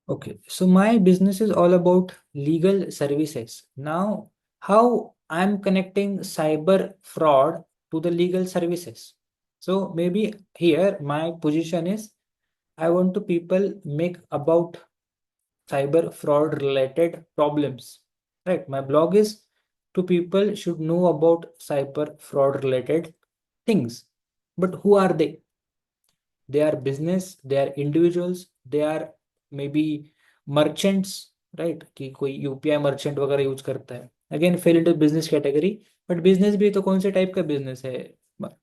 Okay, so my business is all about legal services. Now, how I'm connecting cyber fraud to the legal services. So maybe here my position is I want to people make about cyber fraud related problems. Right? My blog is to people should know about cyber fraud related things. But who are they? They are business, they are individuals, they are maybe merchants, right? कि कोई UPI merchant वगैरह use करता है, again fail into business category. But business भी तो कौन से type का बिजनेस है?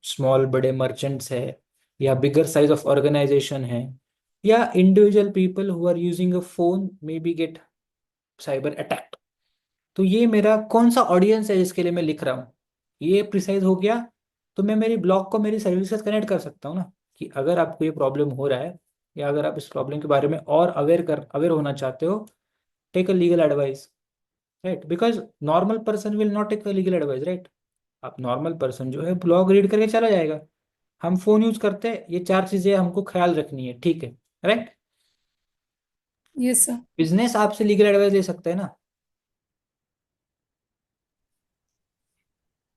स्मॉल बड़े मर्चेंट्स है, या बिगर साइज ऑफ ऑर्गेनाइजेशन है, या individual people who are using a phone may be get cyber attack. तो ये मेरा कौन सा ऑडियंस है जिसके लिए मैं लिख रहा हूँ, ये प्रिसाइज हो गया. तो मैं मेरी ब्लॉग को मेरी सर्विस से कनेक्ट कर सकता हूँ ना, कि अगर आपको ये प्रॉब्लम हो रहा है, या अगर आप इस प्रॉब्लम के बारे में और अवेयर होना चाहते हो, take a legal advice. Right, because normal person will not take a legal advice, right? आप नॉर्मल पर्सन जो है ब्लॉग रीड करके चला जाएगा. हम फोन यूज करते हैं, ये चार चीजें हमको ख्याल रखनी है, ठीक है? राइट. Yes sir. बिजनेस आपसे लीगल एडवाइस ले सकते हैं ना?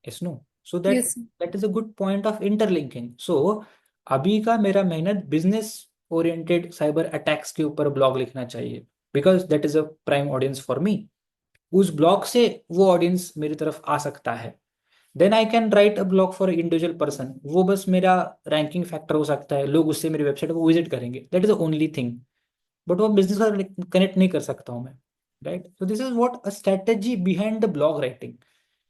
Yes, no. So that yes sir. That is a good point of interlinking. So अभी का मेरा मेहनत बिजनेस ओरिएंटेड साइबर अटैक्स के ऊपर ब्लॉग लिखना चाहिए, because that is a prime audience for me. उस ब्लॉग से वो ऑडियंस मेरी तरफ आ सकता है. Then I can write a blog for individual person, वो बस मेरा रैंकिंग फैक्टर हो सकता है, लोग उससे मेरी वेबसाइट को विजिट करेंगे, that is the only thing. But वो बिजनेस का कनेक्ट नहीं कर सकता हूँ मैं. Right, so this is what a strategy behind the blog writing.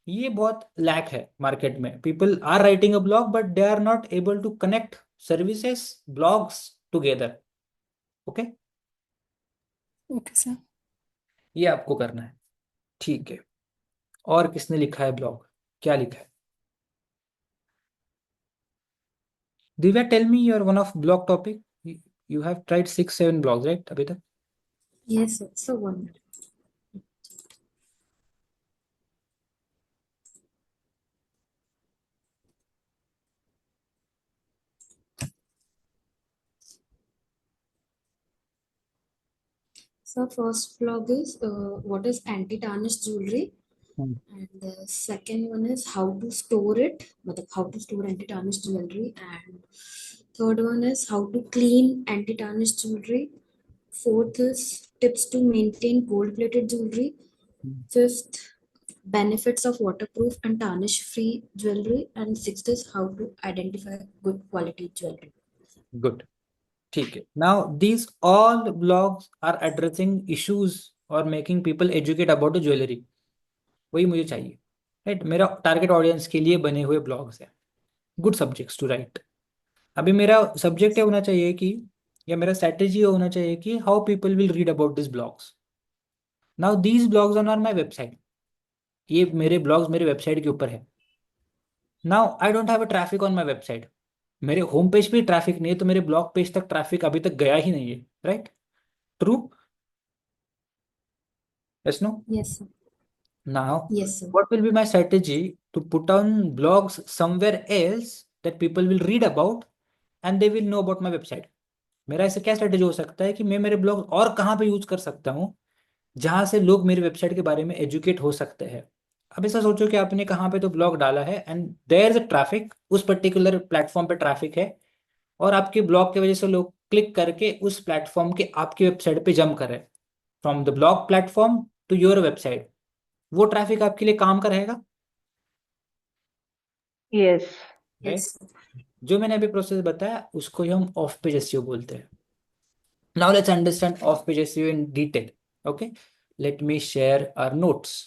ये बहुत लैक है मार्केट में. People are writing a blog but they are not able to connect services blogs together. Okay, okay sir. ये आपको करना है. ठीक है. और किसने लिखा है ब्लॉग, क्या लिखा है? Divya, tell me your one of blog topic. You have tried 6 7 blogs, right, अभी तक? Yes, sir. So one minute. So first vlog is what is anti-tarnish jewelry, hmm. and the second one is how to store it, matlab how to store anti-tarnish jewelry, and third one is how to clean anti-tarnish jewelry. Fourth is tips to maintain gold-plated jewelry. Fifth, benefits of waterproof and tarnish-free jewelry, and sixth is how to identify good quality jewelry. Good. ठीक है. Now these all blogs are addressing issues और making people educate about the jewellery. वही मुझे चाहिए. Right, मेरा target audience के लिए बने हुए ब्लॉग्स हैं. Good subjects to write. अभी मेरा सब्जेक्ट होना चाहिए कि, या मेरा स्ट्रेटेजी होना चाहिए कि how people will read about this blogs. Now these blogs are on my website. ये मेरे ब्लॉग्स मेरे वेबसाइट के ऊपर है. Now I don't have a traffic on my website. मेरे होम पेज पे ट्रैफिक नहीं है, तो मेरे ब्लॉग पेज तक ट्रैफिक अभी तक गया ही नहीं है. Right? True? Yes, no? Yes, sir. Now, Yes, sir. what will be my strategy to put on blogs somewhere else that people will read about and they will know about my website? मेरा ऐसे क्या strategy हो सकता है कि मैं मेरे blog और कहाँ पे यूज कर सकता हूँ जहाँ से लोग मेरे वेबसाइट के बारे में एजुकेट हो सकते हैं. अब ऐसा सोचो कि आपने कहाँ पे तो ब्लॉग डाला है and there is a traffic, उस पर्टिकुलर प्लेटफॉर्म पे ट्रैफिक है, और आपके ब्लॉग की वजह से लोग क्लिक करके उस प्लेटफॉर्म के आपकी वेबसाइट पे जंप कर रहे हैं, from the blog platform to your website. वो ट्रैफिक आपके लिए काम का रहेगा? Yes. राइट. Yes, sir. जो मैंने अभी प्रोसेस बताया उसको ही हम ऑफ पेज एसईओ बोलते हैं. Now let's understand off page SEO in detail. Okay, let me share our notes.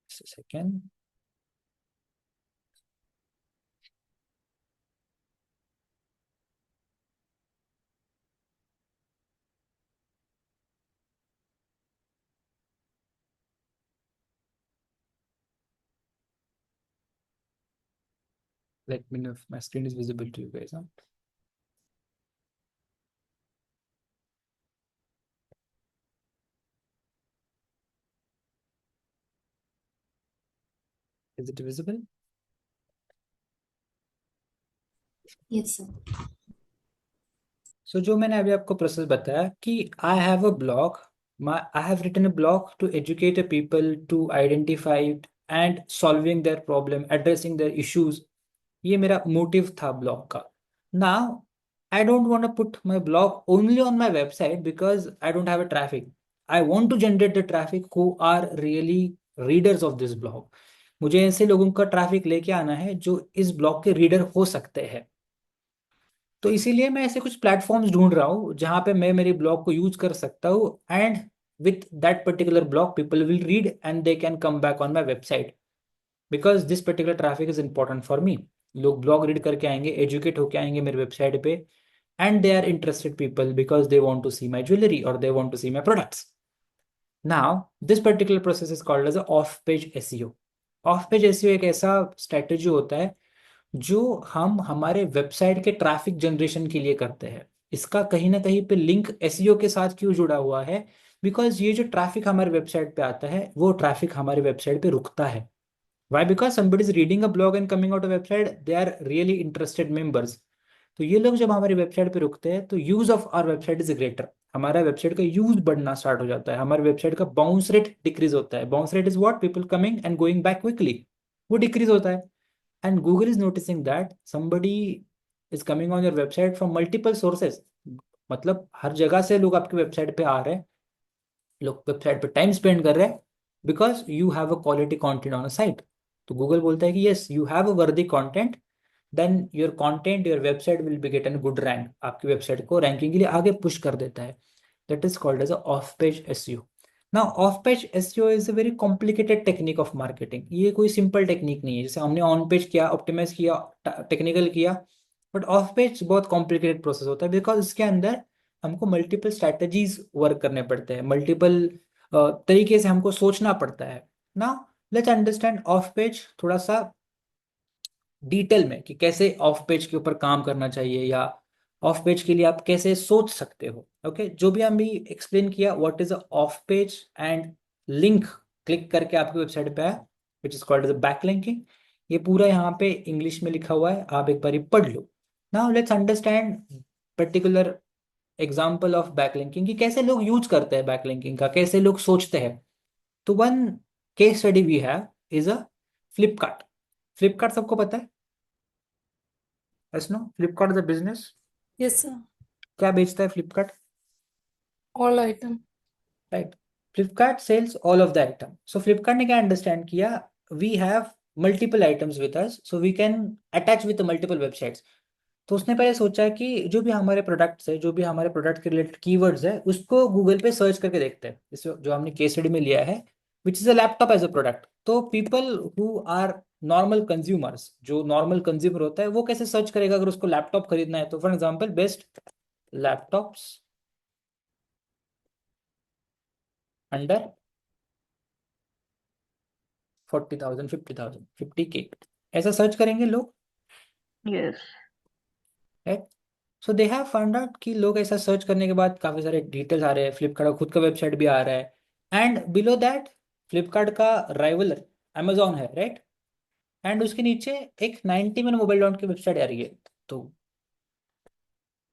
Second. Let me know if my screen is visible to you guys. Huh? Is it visible? Yes, sir. So जो मैंने अभी आपको process बताया कि I have a blog, I have written a blog to educate a people to identify and solving their problem, addressing their issues, ये मेरा motive था blog का. Now I don't want to put my blog only on my website because I don't have a traffic. I want to generate the traffic who are really readers of this blog. मुझे ऐसे लोगों का traffic लेके आना है जो इस blog के रीडर हो सकते हैं. तो इसीलिए मैं ऐसे कुछ प्लेटफॉर्म्स ढूंढ रहा हूँ जहाँ पे मैं मेरी ब्लॉग को यूज कर सकता हूँ, and with that particular blog people will read and they can come back on my website because this particular traffic is important for me. लोग ब्लॉग रीड करके आएंगे, एजुकेट होके आएंगे मेरे वेबसाइट पे, and they are interested people because they want to see my jewellery और they want to see my products. Now this particular process is called as off page SEO. Off page SEO एक ऐसा strategy होता है जो हम हमारे website के traffic generation के लिए करते हैं. इसका कहीं ना कहीं पे लिंक एसईओ के साथ क्यों जुड़ा हुआ है? बिकॉज ये जो ट्रैफिक हमारे वेबसाइट पे आता है वो ट्रैफिक हमारे वेबसाइट पे रुकता है. Why? Because somebody is reading a blog and coming out of website, they are really interested members. तो ये लोग जब हमारी वेबसाइट पे रुकते हैं तो use of our website is greater. हमारा वेबसाइट का यूज बढ़ना स्टार्ट हो जाता है, हमारे वेबसाइट का बाउंस रेट डिक्रीज होता है. Bounce rate is what? People coming and going back quickly. वो डिक्रीज होता है. And Google is noticing that somebody is coming on your website from multiple sources. मतलब हर जगह से लोग आपकी वेबसाइट पे आ रहे हैं, लोग वेबसाइट पे टाइम स्पेंड कर रहे हैं because you have a quality content on a site. तो गूगल बोलता है कि yes you have a worthy content, then your content your website will be get an good rank. आपकी वेबसाइट को रैंकिंग के लिए आगे पुश कर देता है. That is called as off page SEO. Now off page SEO is a very complicated technique of marketing. ये कोई सिंपल टेक्निक नहीं है. जैसे हमने ऑन पेज किया, ऑप्टिमाइज किया, टेक्निकल किया, बट ऑफ पेज बहुत कॉम्प्लिकेटेड प्रोसेस होता है बिकॉज इसके अंदर हमको मल्टीपल स्ट्रैटेजीज वर्क करने पड़ते हैं, मल्टीपल तरीके से हमको सोचना पड़ता है. ना लेट्स अंडरस्टैंड ऑफ पेज थोड़ा सा डिटेल में कि कैसे ऑफ पेज के ऊपर काम करना चाहिए या ऑफ पेज के लिए आप कैसे सोच सकते हो. ओके जो भी हम एक्सप्लेन किया what is off page and link click करके आपकी वेबसाइट पे है which is called as backlinking. ये पूरा यहाँ पे इंग्लिश में लिखा हुआ है, आप एक बार पढ़ लो. Now let's understand particular example of backlinking कि कैसे लोग यूज करते हैं बैकलिंकिंग का, कैसे लोग सोचते हैं. तो one case study we have is a Flipkart. Flipkart सबको पता है? Yes no? Flipkart is a business. Yes, sir. क्या बेचता है Flipkart? All item. Right. Flipkart sells all of the item. So Flipkart ने क्या अंडरस्टैंड किया? We have multiple items with us so we can attach with multiple websites. तो उसने पहले सोचा कि जो भी हमारे प्रोडक्ट्स है, जो भी हमारे प्रोडक्ट के रिलेटेड कीवर्ड्स है, उसको गूगल पे सर्च करके देखते हैं. इस जो हमने केस स्टडी में लिया है which is a laptop as a product. तो people who are normal consumers, जो नॉर्मल कंज्यूमर होता है वो कैसे सर्च करेगा अगर उसको लैपटॉप खरीदना है? तो for example best laptops under 40,000, 50,000, 50K, ऐसा सर्च करेंगे लोग. Yes. Right. So they have found out कि लोग ऐसा सर्च करने के बाद काफी सारे डिटेल्स आ रहे हैं, फ्लिपकार्ट का खुद का वेबसाइट भी आ रहा है, एंड बिलो दैट फ्लिपकार्ट का राइवलर अमेजोन है. राइट. एंड उसके नीचे एक 91 मोबाइल डॉट की वेबसाइट आ रही है. तो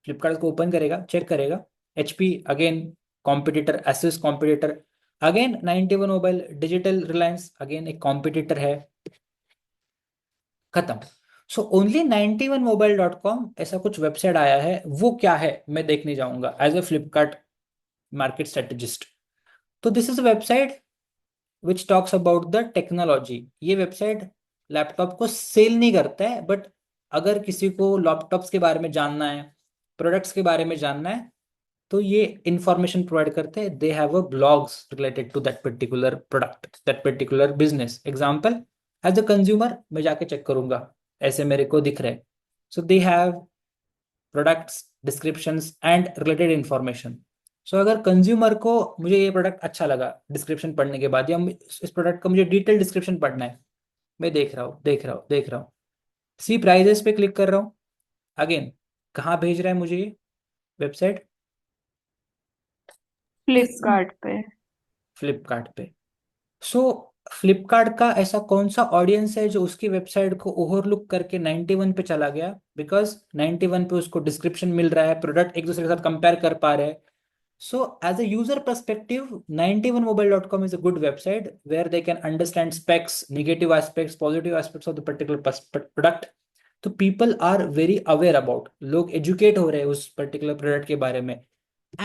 फ्लिपकार्ट को ओपन करेगा, चेक करेगा, HP again competitor, Asus competitor, again 91 mobile, digital Reliance again एक कॉम्पिटिटर है, खत्म. सो ओनली 91mobile.com ऐसा कुछ वेबसाइट आया है. वो क्या है मैं देखने जाऊंगा as a Flipkart market strategist. तो this is a website which talks about the technology. ये वेबसाइट लैपटॉप को सेल नहीं करता है, बट अगर किसी को लैपटॉप्स के बारे में जानना है, प्रोडक्ट्स के बारे में जानना है, तो ये इंफॉर्मेशन प्रोवाइड करते हैं. They have a blogs related to that particular product, that particular business. Example as a consumer मैं जाके चेक करूंगा, ऐसे मेरे को दिख रहे. So they have products descriptions and related information. So अगर कंज्यूमर को मुझे ये प्रोडक्ट अच्छा लगा डिस्क्रिप्शन पढ़ने के बाद, या इस प्रोडक्ट का मुझे डिटेल डिस्क्रिप्शन पढ़ना है, मैं देख रहा हूँ देख रहा हूँ देख रहा हूँ, सी प्राइजेस पे क्लिक कर रहा हूँ. अगेन कहाँ भेज रहा है मुझे ये वेबसाइट? Yes, sir. फ्लिपकार्ट पे. फ्लिपकार्ट पे. सो फ्लिपकार्ट का ऐसा कौन सा ऑडियंस है जो उसकी वेबसाइट को ओवरलुक करके 91 पे चला गया? बिकॉज 91 पे उसको डिस्क्रिप्शन मिल रहा है, प्रोडक्ट एक दूसरे के साथ कंपेयर कर पा रहे हैं. So, as a user perspective, 91mobile.com is a good website where they can understand specs, negative aspects, positive aspects of the particular product. तो people are very aware about, लोग educate हो रहे हैं उस particular product के बारे में,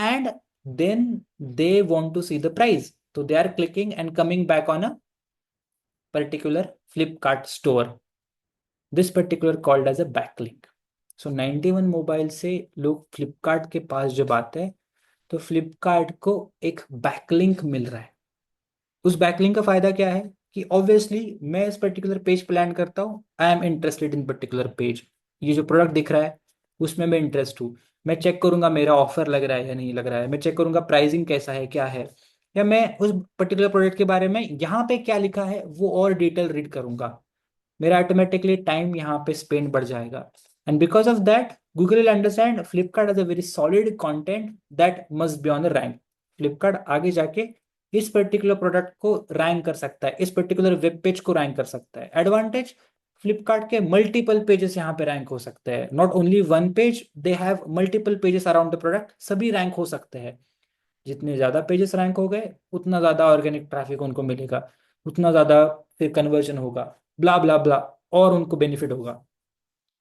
and then they want to see the price. So they are clicking and coming back on a particular Flipkart store. This particular called as a backlink. So 91 mobile से लोग फ्लिपकार्ट के पास जब आते हैं तो फ्लिपकार्ट को एक बैकलिंक मिल रहा है. उस बैकलिंक का फायदा क्या है कि ऑब्वियसली मैं इस पर्टिकुलर पेज प्लान करता हूँ, I am interested in particular page, ये जो प्रोडक्ट दिख रहा है उसमें मैं इंटरेस्ट हूँ. मैं चेक करूंगा मेरा ऑफर लग रहा है या नहीं लग रहा है, मैं चेक करूंगा प्राइसिंग कैसा है क्या है, या मैं उस पर्टिकुलर प्रोडक्ट के बारे में यहाँ पे क्या लिखा है वो और डिटेल रीड करूंगा. मेरा ऑटोमेटिकली टाइम यहाँ पे स्पेंड बढ़ जाएगा. And because of that Google will understand Flipkart as a very solid content that must be on the rank. Flipkart आगे जाके इस पर्टिकुलर प्रोडक्ट को रैंक कर सकता है, इस पर्टिकुलर वेब पेज को रैंक कर सकता है. एडवांटेज, फ्लिपकार्ट के मल्टीपल पेजेस यहाँ पे रैंक हो सकते हैं. Not only one page, they have multiple pages around the product, सभी रैंक हो सकते हैं. जितने ज्यादा पेजेस रैंक हो गए उतना ज्यादा ऑर्गेनिक ट्रैफिक उनको मिलेगा, उतना ज्यादा फिर कन्वर्जन होगा, ब्ला ब्ला ब्ला, और उनको बेनिफिट होगा.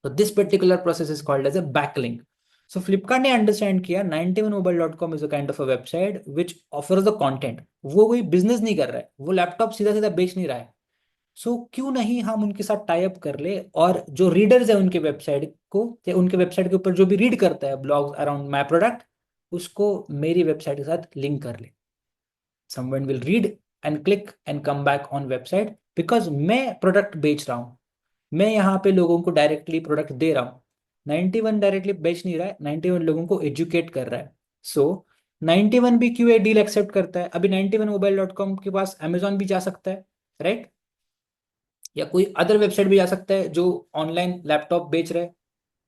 तो this particular process is called as a backlink. So Flipkart ने अंडरस्टैंड किया 91mobile.com is a kind of a website which offers the content. वो कोई बिजनेस नहीं कर रहा है, वो लैपटॉप सीधा सीधा बेच नहीं रहा है. सो क्यों नहीं हम उनके साथ टाई अप कर ले, और जो रीडर्स है उनके वेबसाइट को, या उनके वेबसाइट के ऊपर जो भी रीड करता है ब्लॉग्स अराउंड माई प्रोडक्ट, उसको मेरी वेबसाइट के साथ लिंक कर ले. someone will read and click and come back on website because मैं प्रोडक्ट बेच रहा हूँ, मैं यहाँ पे लोगों को डायरेक्टली प्रोडक्ट दे रहा हूँ. 91 डायरेक्टली बेच नहीं रहा है, 91 लोगों को एजुकेट कर रहा है. सो 91 भी क्यों डील एक्सेप्ट करता है? अभी 91mobile.com के पास अमेजोन भी जा सकता है, राइट? या कोई अदर वेबसाइट भी जा सकता है जो ऑनलाइन लैपटॉप बेच रहे हैं,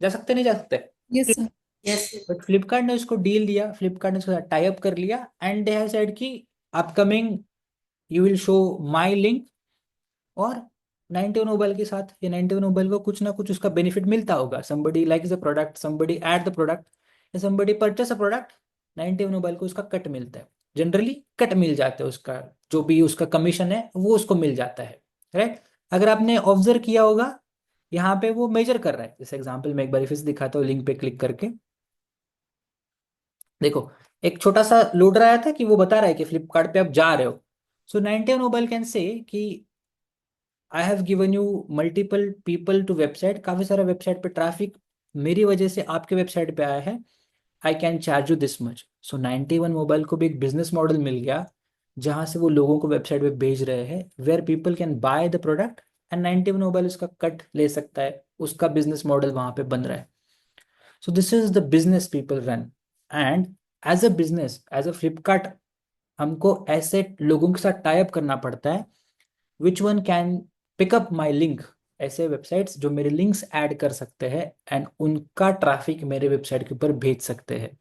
जा सकते नहीं जा सकते? Yes, sir. Yes. But Flipkart ने उसको डील दिया, फ्लिपकार्ट ने उसके साथ टाई अप कर लिया, एंड दे हैव सेड कि upcoming you will show my link, और 91 मोबाइल के साथ या 91 मोबाइल को कुछ ना कुछ उसका बेनिफिट मिलता होगा. Somebody likes the product, somebody add the product, या somebody purchase a product, 91 mobile को उसका कट मिलता है. जनरली कट मिल जाता है, उसका जो भी उसका कमीशन है वो उसको मिल जाता है, राइट? अगर आपने ऑब्जर्व किया होगा यहाँ पे वो मेजर कर रहा है. जैसे एग्जाम्पल मैं एक बार फिर से दिखाता हूँ, लिंक पे क्लिक करके देखो, एक छोटा सा लोडर आया था कि वो बता रहा है कि फ्लिपकार्ट पे आप जा रहे हो. सो 91 मोबाइल कैन से कि I have given you multiple people to website, काफ़ी सारा वेबसाइट पे ट्रैफिक मेरी वजह से आपके वेबसाइट पे आया है, I can charge you this much. So 91 mobile को भी एक बिजनेस मॉडल मिल गया जहाँ से वो लोगों को वेबसाइट पे भेज रहे हैं, where people can buy the product and 91 mobile उसका कट ले सकता है, उसका बिजनेस मॉडल वहाँ पे बन रहा है. So this is the business people run. And as a business, as a Flipkart, हमको ऐसे लोगों के साथ टाई अप करना पड़ता है which one can pick up my link, ऐसे वेबसाइट्स जो मेरे लिंक्स ऐड कर सकते हैं एंड उनका ट्रैफिक मेरे वेबसाइट के ऊपर भेज सकते हैं.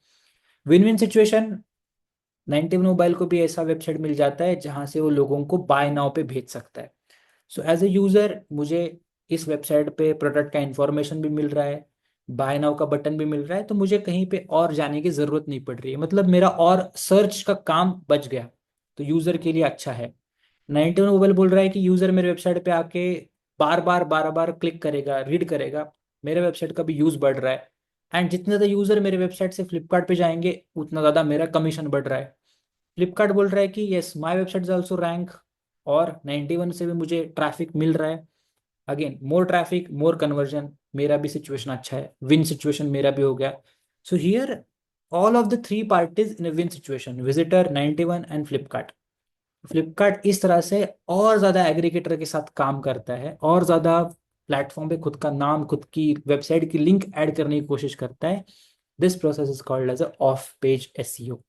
Win win situation. 91 मोबाइल को भी ऐसा वेबसाइट मिल जाता है जहां से वो लोगों को बाय नाउ पे भेज सकता है. सो एज ए यूजर मुझे इस वेबसाइट पे प्रोडक्ट का इंफॉर्मेशन भी मिल रहा है, बाय नाउ का बटन भी मिल रहा है, तो मुझे कहीं पे और जाने की जरूरत नहीं पड़ रही है. मतलब मेरा और सर्च का काम बच गया, तो यूजर के लिए अच्छा है. 91 मोबाइल बोल रहा है कि यूजर मेरे वेबसाइट पे आके बार बार क्लिक करेगा, रीड करेगा, मेरे वेबसाइट का भी यूज बढ़ रहा है. एंड जितने ज़्यादा यूजर मेरे वेबसाइट से फ्लिपकार्ट पे जाएंगे उतना ज़्यादा मेरा कमीशन बढ़ रहा है. फ्लिपकार्ट बोल रहा है कि yes my website is also rank, और 91 से भी मुझे ट्रैफिक मिल रहा है. अगेन मोर ट्रैफिक मोर कन्वर्जन, मेरा भी सिचुएशन अच्छा है, विन सिचुएशन मेरा भी हो गया. So here all of the three parties in a win situation, visitor, 91 and Flipkart. Flipkart इस तरह से और ज़्यादा एग्रीगेटर के साथ काम करता है, और ज़्यादा प्लेटफॉर्म पे खुद का नाम, खुद की वेबसाइट की लिंक ऐड करने की कोशिश करता है. This process is called as a off page SEO,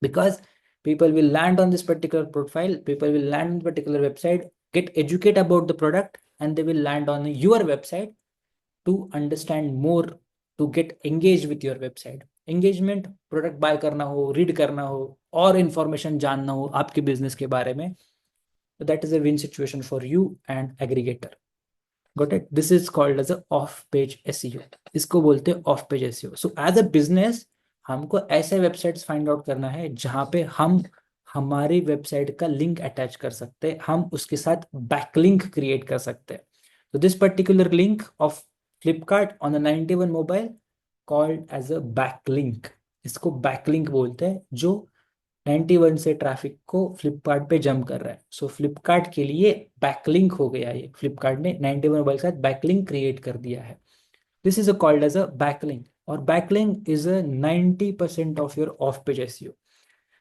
because people will land on this particular profile, people will land on the particular website, get educate about the product, and they will land on your website to understand more, to get engaged with your website. Engagement, product buy करना हो, read करना हो, और information जानना हो आपके business के बारे में, that is a win situation for you and aggregator. Got it? This is called as a off page SEO. इसको बोलते हैं of page SEO. So as a business हमको ऐसे वेबसाइट्स फाइंड आउट करना है जहां पे हम हमारी वेबसाइट का लिंक अटैच कर सकते हैं, हम उसके साथ बैकलिंक क्रिएट कर सकते हैं. तो this particular link of Flipkart on the 91 mobile called as a backlink. इसको बैकलिंक बोलते हैं, जो 91 से ट्रैफिक को फ्लिपकार्ट पे जंप कर रहा है. सो फ्लिपकार्ट के लिए बैकलिंक हो गया. ये फ्लिपकार्ट ने 91 मोबाइल के साथ बैकलिंक क्रिएट कर दिया है. This is called as a backlink. और backlink is a 90% of your off page SEO.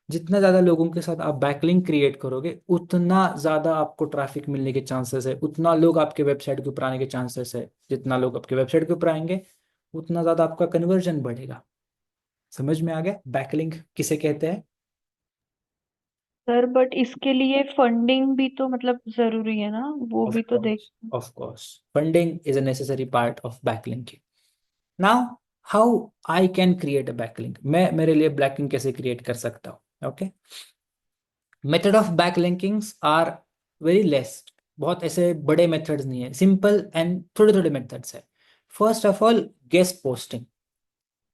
जितना ज्यादा लोगों के साथ आप बैकलिंक क्रिएट करोगे, उतना ज्यादा आपको ट्रैफिक मिलने के चांसेस है, उतना लोग आपके वेबसाइट के ऊपर आने के चांसेस है. जितना लोग आपके वेबसाइट के ऊपर आएंगे, उतना ज्यादा आपका कन्वर्जन बढ़ेगा. समझ में आ गया बैकलिंक किसे कहते हैं? सर बट इसके लिए फंडिंग भी तो मतलब जरूरी है ना, वो Of भी तो देख. course, of course. Funding is a necessary part of backlinking. Now, how I can create a backlink? मैं मेरे लिए backlink कैसे create कर सकता हूँ? Okay. Method of backlinkings are very less. बहुत ऐसे बड़े methods नहीं है. Simple and थोड़े थोड़े methods है. First of all, guest posting.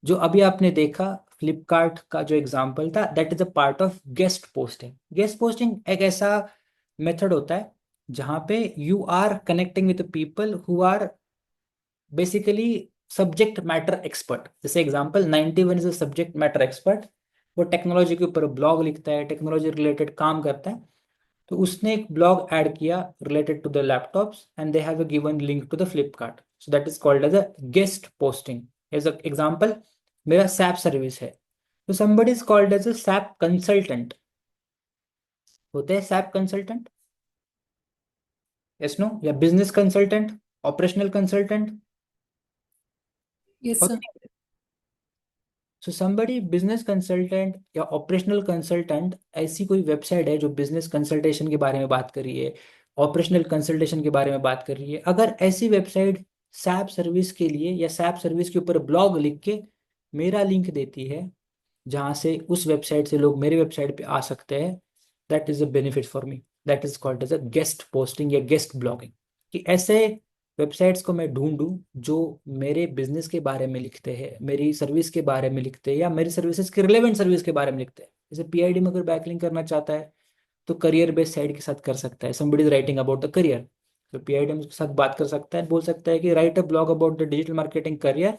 जो अभी आपने देखा फ्लिपकार्ट का जो एग्जांपल था, that is a part of guest posting. Guest posting एक ऐसा मेथड होता है जहां पे you are connecting with people who are basically subject matter expert. जैसे example 91 is a subject matter expert. वो टेक्नोलॉजी के ऊपर ब्लॉग लिखता है, टेक्नोलॉजी रिलेटेड काम करता है. तो उसने एक ब्लॉग ऐड किया related to the laptops and they have given link to the Flipkart. So that is called as a guest posting. As a example, मेरा सैप सर्विस है, तो somebody is called as a SAP consultant. होते हैं SAP consultant? Yes, no? या business consultant, operational consultant Yes, sir. होते हैं. सो somebody business consultant या operational consultant ऐसी कोई वेबसाइट है जो बिजनेस कंसल्टेशन के बारे में बात कर रही है, ऑपरेशनल कंसल्टेशन के बारे में बात कर रही है. अगर ऐसी वेबसाइट SAP सर्विस के लिए या SAP सर्विस के ऊपर ब्लॉग लिख के मेरा लिंक देती है, जहाँ से उस वेबसाइट से लोग मेरे वेबसाइट पे आ सकते हैं, that is a benefit for me. That is called as a guest posting या गेस्ट ब्लॉगिंग. कि ऐसे वेबसाइट्स को मैं ढूंढूं जो मेरे बिजनेस के बारे में लिखते हैं, मेरी सर्विस के बारे में लिखते हैं, या मेरी सर्विसेज के रिलेवेंट सर्विस के बारे में लिखते हैं. जैसे पीआईडी में अगर बैकलिंक करना चाहता है तो करियर बेस्ड साइट के साथ कर सकता है. Somebody is writing about the career, तो पीआईडी में उसके साथ बात कर सकता है, बोल सकता है कि right a blog about the digital marketing career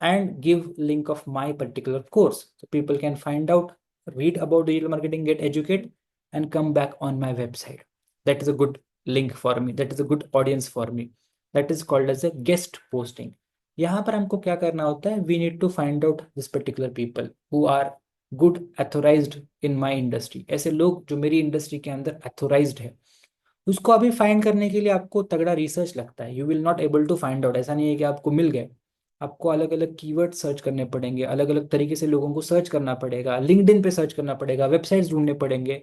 and give link of my particular course, so people can find out, read about digital marketing, get educated, and come back on my website. That is a good link for me, that is a good audience for me. That is called as a guest posting. यहाँ पर हमको क्या करना होता है, we need to find out this particular people who are good authorized in my industry. ऐसे लोग जो मेरी इंडस्ट्री के अंदर authorized है, उसको अभी फाइंड करने के लिए आपको तगड़ा रिसर्च लगता है. You will not able to find out. ऐसा नहीं है कि आपको मिल गए. आपको अलग अलग कीवर्ड सर्च करने पड़ेंगे, अलग अलग तरीके से लोगों को सर्च करना पड़ेगा, लिंक्डइन पे सर्च करना पड़ेगा, वेबसाइट्स ढूंढने पड़ेंगे.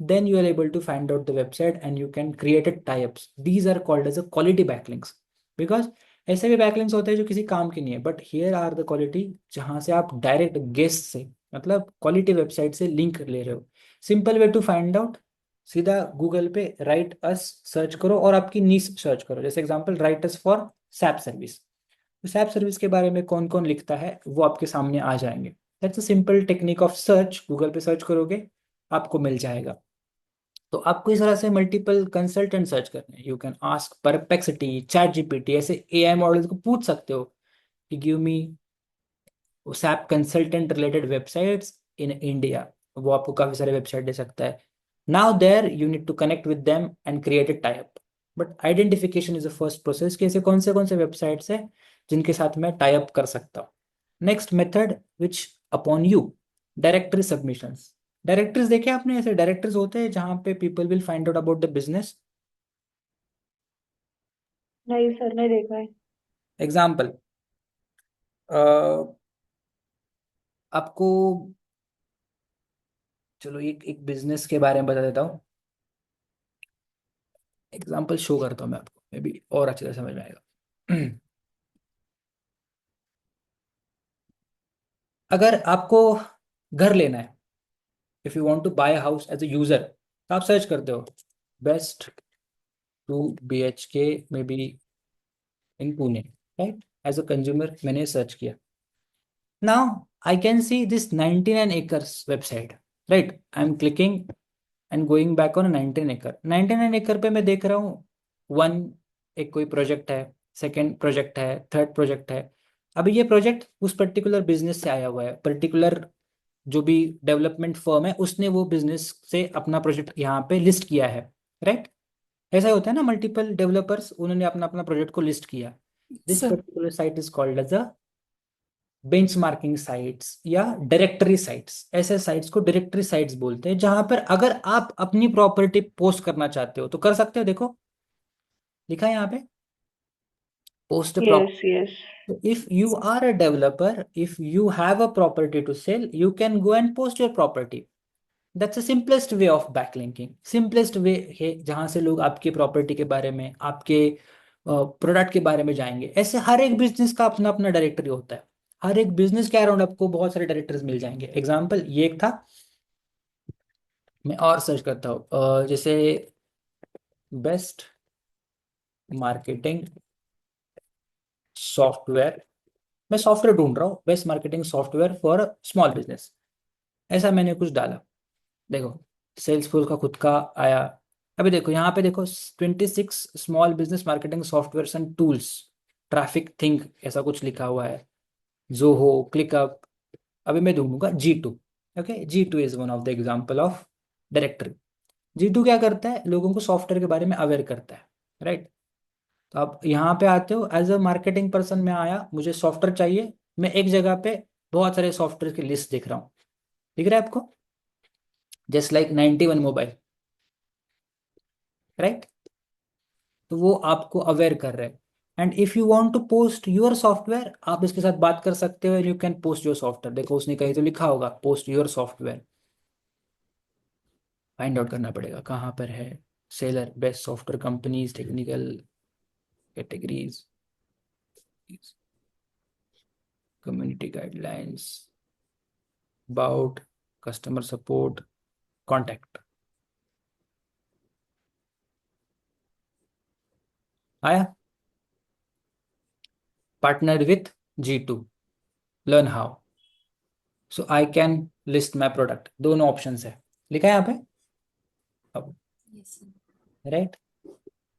Then you are able to find out the website and you can create a types. These are called as a quality backlinks. Because ऐसे भी बैकलिंक्स होते हैं जो किसी काम के नहीं है, but here are the quality जहां से आप डायरेक्ट गेस्ट से, मतलब क्वालिटी वेबसाइट से लिंक ले रहे हो. Simple way to find out, सीधा गूगल पे राइट अस सर्च करो और आपकी नीश सर्च करो. जैसे example, write us for SAP service. तो सैप सर्विस के बारे में कौन कौन लिखता है वो आपके सामने आ जाएंगे. That's a simple technique of search. Google पे सर्च करोगे, आपको मिल जाएगा. तो आपको इस तरह से मल्टीपल कंसल्टेंट सर्च करने हैं. You can ask Perplexity, chat GPT, ऐसे एआई मॉडल्स को पूछ सकते हो कि give me SAP consultant related websites in India. वो आपको काफी सारे वेबसाइट दे सकता है. Now there you need to connect with them and create a type. But identification is the first process कि ऐसे कौन से वेबसाइट्स है जिनके साथ मैं टाइप कर सकता हूँ. Next method which upon you, directory submissions. Directories देखे आपने? ऐसे डायरेक्टरीज होते हैं जहाँ पे people will find out about the business. नहीं सर, नहीं देखा है. एग्जाम्पल, आपको, चलो एक एक बिजनेस के बारे में बता देता हूँ. एग्जाम्पल शो करता हूँ मैं आपको, मे बी और अच्छे से समझ में आएगा. अगर आपको घर लेना है, if you want to buy house as a user, तो आप सर्च करते हो best 2 BHK may be in Pune, right? As a consumer मैंने सर्च किया. Now I can see this 99 acres website, right? I am clicking and going back on 99 acre पे मैं देख रहा हूँ वन, एक कोई प्रोजेक्ट है, सेकंड प्रोजेक्ट है, थर्ड प्रोजेक्ट है. अभी ये प्रोजेक्ट उस पर्टिकुलर बिजनेस से आया हुआ है, पर्टिकुलर जो भी डेवलपमेंट फर्म है उसने वो बिजनेस से अपना प्रोजेक्ट यहाँ पे लिस्ट किया है, राइट? ऐसा ही होता है ना, मल्टीपल डेवलपर्स उन्होंने अपना अपना प्रोजेक्ट को लिस्ट किया. This Sir. Particular site is called as a benchmarking sites या डायरेक्टरी साइट्स. ऐसे साइट्स को डायरेक्टरी साइट्स बोलते हैं, जहां पर अगर आप अपनी प्रॉपर्टी पोस्ट करना चाहते हो तो कर सकते हो. देखो लिखा है यहाँ पे, post property. Yes, yes. If you are a developer, if you have a property to sell, you can go and post your property. That's the simplest way of backlinking. Simplest way है जहां से लोग आपकी property के बारे में, आपके product के बारे में जाएंगे. ऐसे हर एक बिजनेस का अपना अपना डायरेक्टरी होता है. हर एक बिजनेस के अराउंड आपको बहुत सारे डायरेक्टरीज मिल जाएंगे. एग्जाम्पल ये एक था, मैं और सर्च करता हूँ जैसे बेस्ट मार्केटिंग सॉफ्टवेयर. मैं सॉफ्टवेयर ढूंढ रहा हूँ, best marketing software for small business. ऐसा मैंने कुछ डाला. देखो सेल्सफोर्स का खुद का आया. अभी देखो यहाँ पे देखो 26 small business marketing software and tools, traffic think ऐसा कुछ लिखा हुआ है. Zoho, ClickUp. अभी मैं ढूंढूंगा G2. Okay, G2 is one of the example of directory. G2 क्या करता है, लोगों को सॉफ्टवेयर के बारे में अवेयर करता है, राइट? तो आप यहाँ पे आते हो एज अ मार्केटिंग पर्सन, में आया, मुझे सॉफ्टवेयर चाहिए. मैं एक जगह पे बहुत सारे सॉफ्टवेयर की लिस्ट देख रहा हूँ. दिख रहा है आपको? Just like 91 mobile, right? तो वो आपको अवेयर कर रहे हैं. And if you want to post your software, आप इसके साथ बात कर सकते हो. You can post your software. देखो उसने कहीं तो लिखा होगा post your software. Find out करना पड़ेगा कहाँ पर है. Seller, best software companies, technical categories, community guidelines, about, customer support, contact. आया? Partner with G2, learn how. So I can list my product. दोनों ऑप्शन है, लिखा है यहाँ पे. अब Yes, sir. राइट,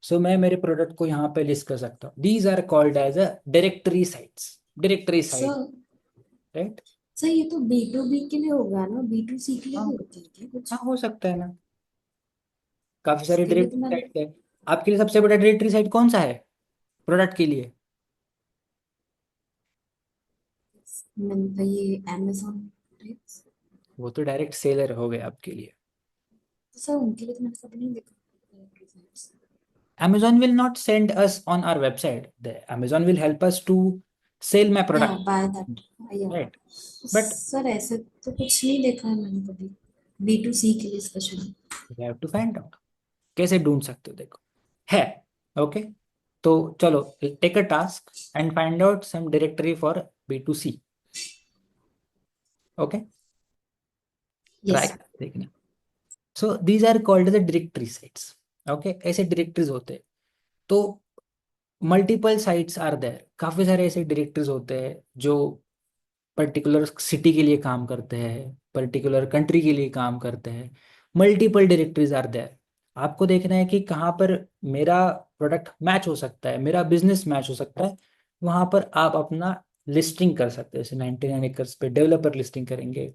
सो मैं मेरे प्रोडक्ट को यहाँ पे लिस्ट कर सकता हूँ. These are called as a directory sites. Directory site, sir right? Sir ये तो B2B के लिए होगा ना, B2C के लिए हाँ भी होता है क्या कुछ? हाँ, हो सकता है ना. काफी सारी इसके लिए तो डायरेक्टरी मैंने साइट है. आपके लिए सबसे बड़ा डायरेक्टरी साइट कौन सा है प्रोडक्ट के लिए? ये Amazon, right? वो तो डायरेक्ट सेलर हो गए आपके लिए. तो सर उनके लिए तो मैंने कभी नहीं देखा websites. Amazon will not send us on our website. The Amazon will help us to sell my Yeah, product, by that. Yeah. right? But sir ऐसे तो कुछ नहीं देखा है मैंने कभी B2C के लिए specially. we have to find out. कैसे ढूंढ सकते हो? देखो है. ओके, तो चलो take a task and find out some directory for B2C. Okay, try Yes. देखना. So these are called the directory sites. Okay, ऐसे डायरेक्टरीज होते हैं. तो मल्टीपल साइट्स आर देयर. काफी सारे ऐसे डायरेक्टरीज होते हैं जो पर्टिकुलर सिटी के लिए काम करते हैं, पर्टिकुलर कंट्री के लिए काम करते हैं. Multiple directories are there. आपको देखना है कि कहाँ पर मेरा प्रोडक्ट मैच हो सकता है, मेरा बिजनेस मैच हो सकता है. वहां पर आप अपना लिस्टिंग कर सकते हैं. जैसे 99 एकर्स पे डेवलपर लिस्टिंग करेंगे,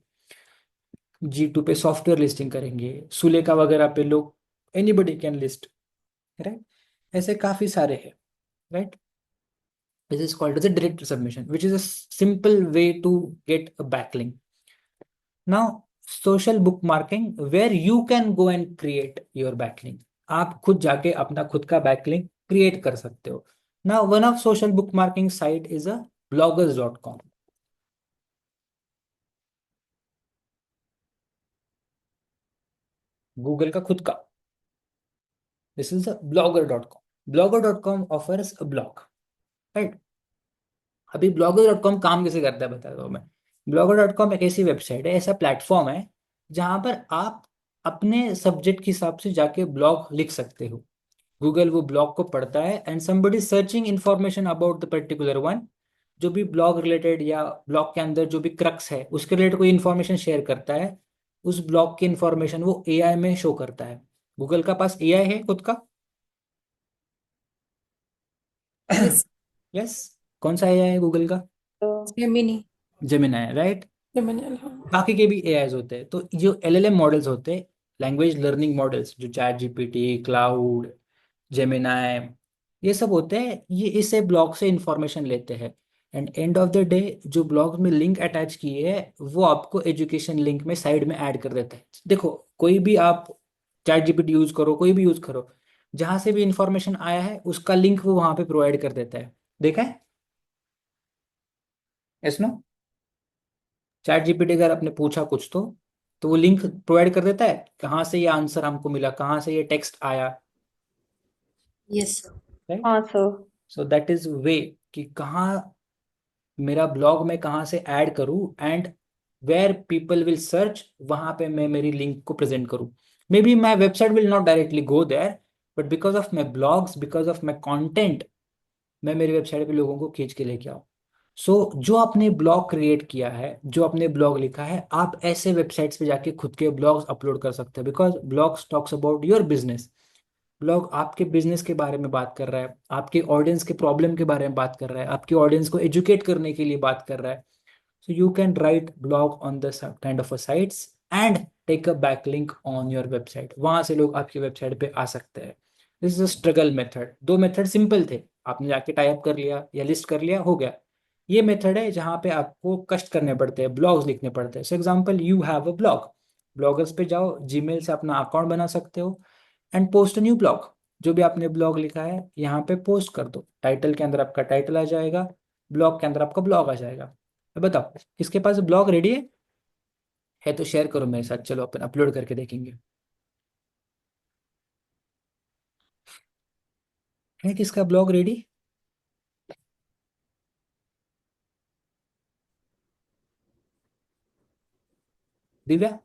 G2 पे सॉफ्टवेयर लिस्टिंग करेंगे, सुलेखा वगैरह पे लोग, एनीबडी कैन लिस्ट, राइट? ऐसे काफी सारे हैं, right? This is called as a direct submission, which is a simple way to get a backlink. Now, social bookmarking, where you can go and create your backlink. आप खुद जाके अपना खुद का backlink create कर सकते हो. Now, one of social bookmarking site is a bloggers.com. Google का खुद का. This is a blogger.com. Blogger.com offers a blog, right? अभी blogger.com काम कैसे करता है बताता हूँ मैं. blogger.com एक ऐसी वेबसाइट है, ऐसा प्लेटफॉर्म है जहां पर आप अपने सब्जेक्ट के हिसाब से जाके ब्लॉग लिख सकते हो। गूगल वो ब्लॉग को पढ़ता है and somebody searching information about the particular one, जो भी ब्लॉग रिलेटेड या ब्लॉग के अंदर जो भी क्रक्स है उसके रिलेटेड कोई इंफॉर्मेशन शेयर करता है, उस ब्लॉग की इंफॉर्मेशन वो एआई में शो करता है। गूगल का पास एआई है खुद का। Yes. यस। कौन सा एआई है गूगल का? तो Gemini. Gemini, right. Gemini. हाँ. बाकी के भी एआईज होते हैं, तो जो एलएलएम मॉडल्स होते हैं, लैंग्वेज लर्निंग मॉडल्स, जो चैट जीपीटी, क्लाउड, जेमिनाई, ये सब होते हैं, ये इससे ब्लॉग से इंफॉर्मेशन लेते हैं। And end of the day जो ब्लॉग में लिंक अटैच किए हैं वो आपको एजुकेशन लिंक में साइड में ऐड कर देता है। देखो, कोई भी आप चैट जीपीटी यूज करो, कोई भी यूज करो, जहां से भी इंफॉर्मेशन आया है उसका लिंक वो वहां पे प्रोवाइड कर देता है। देखा है? Yes no? चैट जीपीटी अगर आपने पूछा कुछ तो वो लिंक प्रोवाइड कर देता है कहाँ से ये आंसर हमको मिला, कहाँ से ये टेक्स्ट आया, Yes, sir. राइट। हाँ sir. So that is way कि कहाँ मेरा ब्लॉग में कहाँ से ऐड करूँ, and where people will search, वहां पे मैं मेरी लिंक को प्रेजेंट करूँ। May be my website will not directly go there, but because of my blogs, because of my content, मैं मेरी वेबसाइट पे लोगों को खींच के लेके आऊँ। सो जो आपने ब्लॉग क्रिएट किया है, जो आपने ब्लॉग लिखा है, आप ऐसे वेबसाइट्स पे जाके खुद के ब्लॉग्स अपलोड कर सकते हैं, because blogs talks about your business. Blog आपके बिजनेस के बारे में बात कर रहा है, आपके ऑडियंस के प्रॉब्लम के बारे में बात कर रहा है, आपकी ऑडियंस को एजुकेट करने के लिए बात कर रहा है। So you can write blog on the kind of a sites and take a backlink on your website. वहां से लोग आपकी वेबसाइट पे आ सकते हैं। This is a struggle method. दो मेथड सिंपल थे, आपने जाके टाइप कर लिया या लिस्ट कर लिया, हो गया। ये मेथड है जहाँ पे आपको कष्ट करने पड़ते हैं, ब्लॉग्स लिखने पड़ते हैं। For example, you have a blog, bloggers पे जाओ, जीमेल से अपना अकाउंट बना सकते हो एंड पोस्ट न्यू ब्लॉग। जो भी आपने ब्लॉग लिखा है यहाँ पे पोस्ट कर दो, टाइटल के अंदर आपका टाइटल आ जाएगा, ब्लॉग के अंदर आपका ब्लॉग आ जाएगा। बताओ, किसके पास ब्लॉग रेडी है तो शेयर करो मेरे साथ, चलो अपन अपलोड करके देखेंगे। है किसका blog ready? Divya,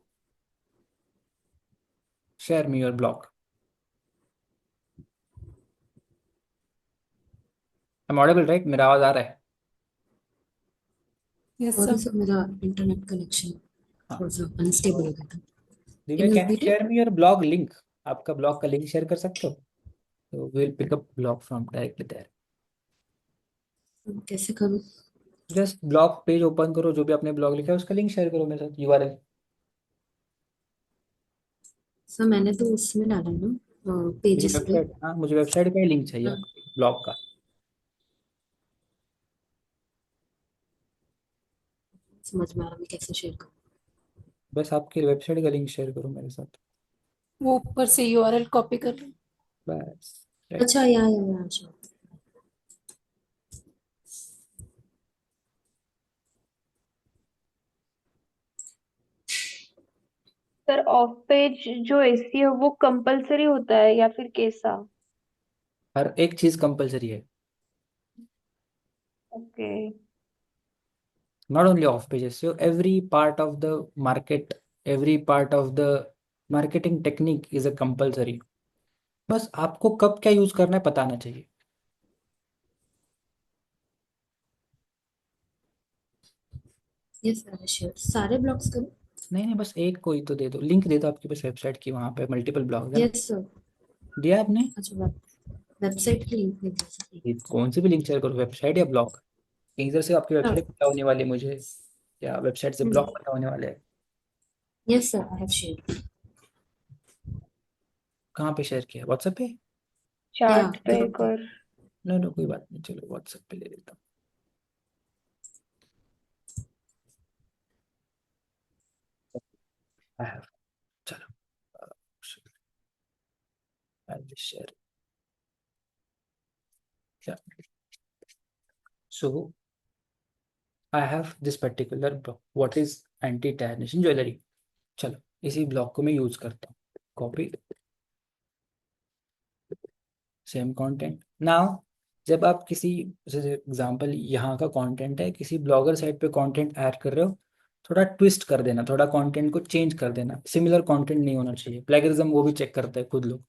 share me your blog. I am audible, right? मेरा आवाज आ रहा है? Yes, Sorry, sir. sir, मेरा इंटरनेट कनेक्शन हाँ। थोड़ा सा अनस्टेबल हो गया था. Divya, Can you can you repeat it? Share me your blog link? आपका ब्लॉग का लिंक शेयर कर सकते हो? तो will pick up blog from directly there. कैसे करूँ? जस्ट ब्लॉग पेज ओपन करो, जो भी आपने ब्लॉग लिखा है उसका लिंक शेयर करो मेरे साथ, यूआरएल। सर मैंने तो उसमें डाला ना मुझे पेजेस पे. वेबसाइट, हाँ मुझे वेबसाइट का ही लिंक चाहिए हाँ, आपके ब्लॉग का। समझ में आ रहा, मैं कैसे शेयर करूँ. बस आपकी वेबसाइट का लिंक शेयर करो मेरे साथ, वो ऊपर से URL कॉपी कर लो. बस। राइट। अच्छा, या sure. सर ऑफ पेज जो एसी है वो कंपलसरी होता है या फिर कैसा? हर एक चीज कंपलसरी है, okay. not only off pages, so every part of the market, every part of the marketing technique is a compulsory। बस आपको कब क्या यूज करना है पता आना चाहिए। Yes sir, sure. सारे ब्लॉग्स करूँ? नहीं नहीं, बस एक कोई तो दे दो, लिंक दे दो आपके पास वेबसाइट की, वहां पे मल्टीपल ब्लॉग है ना। Yes sir. दिया आपने? अच्छा, वेबसाइट की लिंक नहीं दे सकती. ये कौन सी भी लिंक शेयर करो, वेबसाइट या ब्लॉग। इधर से आपकी हाँ. वेबसाइट पता होने वाली है मुझे, या वेबसाइट से ब्लॉग पता होने वाले हैं? Yes sir, I have share. कहाँ पे शेयर किया, व्हाट्सएप पे? या चार्ट पे ग्रुप पे. कर। नो नो, कोई बात नहीं, चलो व्हाट्सएप पे ले लेता हूँ। I have, चलो, I will share. So I have this particular blog, what is anti tarnishing jewellery. चलो, इसी ब्लॉग को मैं यूज करता हूँ, कॉपी, सेम कंटेंट नाउ। जब आप किसी, जैसे एग्जांपल यहाँ का कंटेंट है, किसी ब्लॉगर साइट पे कंटेंट ऐड कर रहे हो, थोड़ा ट्विस्ट कर देना, थोड़ा कंटेंट को चेंज कर देना, सिमिलर कंटेंट नहीं होना चाहिए। प्लेगरिज्म वो भी चेक करता है खुद लोग,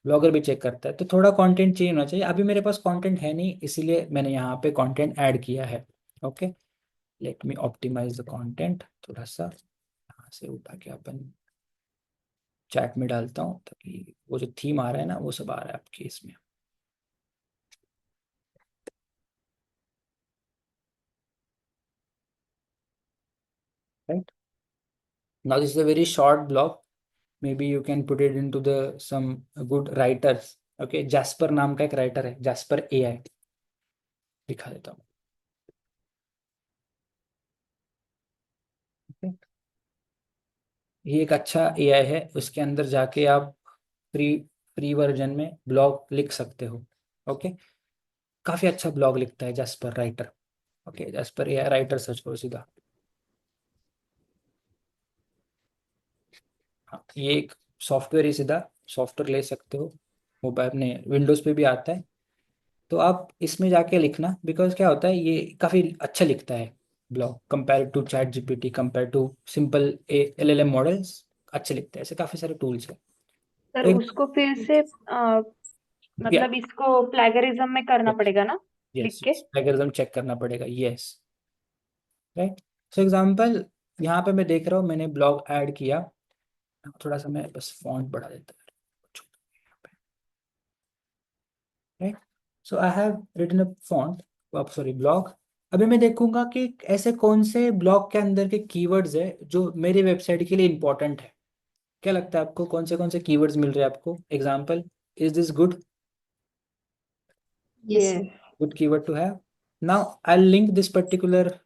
ब्लॉगर भी चेक करता है, तो थोड़ा कंटेंट चेंज होना चाहिए। अभी मेरे पास कंटेंट है नहीं, इसीलिए मैंने यहाँ पे कंटेंट ऐड किया है। Okay, let me optimize the content. थोड़ा सा यहाँ से उठा के अपन चैट में डालता हूँ, ताकि वो जो थीम आ रहा है ना वो सब आ रहा है आपके इसमें। Right, now this is a very short blog, maybe you can put it into the some good writers. Okay, jasper नाम का एक राइटर है, जैस्पर एआई, दिखा देता हूँ। Okay? ये एक अच्छा एआई है, उसके अंदर जाके आप फ्री फ्री वर्जन में ब्लॉग लिख सकते हो। ओके, काफी अच्छा ब्लॉग लिखता है jasper writer. Okay, jasper AI writer search करो सीधा। हाँ, ये एक सॉफ्टवेयर ही, सीधा सॉफ्टवेयर ले सकते हो, मोबाइल ने विंडोज पे भी आता है। तो आप इसमें जाके लिखना, बिकॉज क्या होता है ये काफ़ी अच्छा लिखता है blog, compare to chat GPT, compare to simple LLM models, अच्छे लिखते हैं। ऐसे काफ़ी सारे टूल्स हैं। सर तो एक, उसको फिर से या मतलब इसको प्लेगरिज्म में करना पड़ेगा ना, लिख यस के? यस, एल्गोरिथम चेक करना पड़ेगा, यस। राइट, सो एग्जांपल यहाँ पे मैं देख रहा हूँ, मैंने ब्लॉग ऐड किया। थोड़ा सा मैं बस फॉन्ट बढ़ा देता हूँ। Right, so I have written a font, sorry blog. अभी मैं देखूंगा कि ऐसे कौन से ब्लॉग के अंदर के कीवर्ड्स है जो मेरी वेबसाइट के लिए इंपॉर्टेंट है। क्या लगता है आपको, कौन से कीवर्ड्स मिल रहे हैं आपको? Example, is this good? Yes, sir. Yes. Good keyword to have. Now I link this particular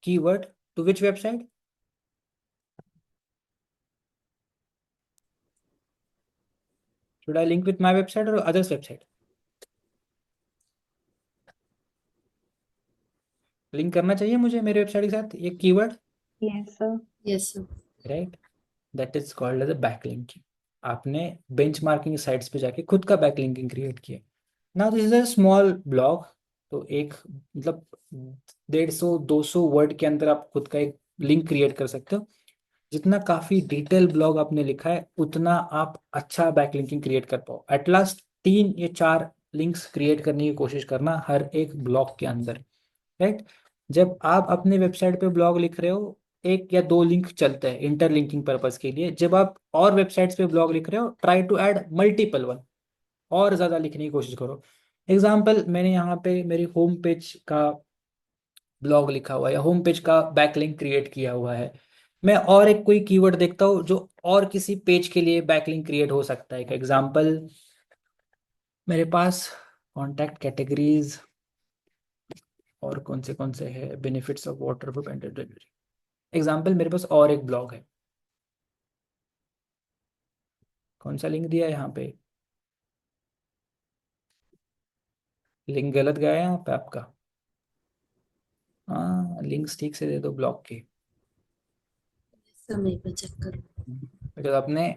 keyword to which website? Should I link with my website और अदर्स वेबसाइट? लिंक करना चाहिए मुझे मेरे वेबसाइट के साथ ये keyword, yes sir. Yes, sir. Right? That is called as a backlinking. आपने benchmarking sites पे जाके खुद का बैकलिंकिंग क्रिएट किया। Now this is a small blog, तो एक मतलब 150-200 वर्ड के अंदर आप खुद का एक लिंक क्रिएट कर सकते हो। जितना काफी डिटेल ब्लॉग आपने लिखा है, उतना आप अच्छा बैकलिंकिंग क्रिएट कर पाओ। एट लास्ट 3 या 4 लिंक्स क्रिएट करने की कोशिश करना हर एक ब्लॉग के अंदर। राइट, जब आप अपने वेबसाइट पे ब्लॉग लिख रहे हो, 1 या 2 लिंक चलते हैं इंटरलिंकिंग पर्पस के लिए। जब आप और वेबसाइट्स पे ब्लॉग लिख रहे हो, try to add multiple one, और ज़्यादा लिखने की कोशिश करो। एग्जाम्पल, मैंने यहाँ पे मेरी होम पेज का ब्लॉग लिखा हुआ है, या होम पेज का बैकलिंक क्रिएट किया हुआ है। मैं और एक कोई कीवर्ड देखता हूँ जो और किसी पेज के लिए बैकलिंक क्रिएट हो सकता है। एग्जाम्पल, मेरे पास कॉन्टैक्ट कैटेगरीज और कौन से है, benefits of water proof and delivery. Example, मेरे पास और एक ब्लॉग है। कौन सा लिंक दिया है यहाँ पे? लिंक गलत गया है यहाँ पे आपका। हाँ, लिंक्स ठीक से दे दो ब्लॉग के। समय पर चेक करो। बिकॉज आपने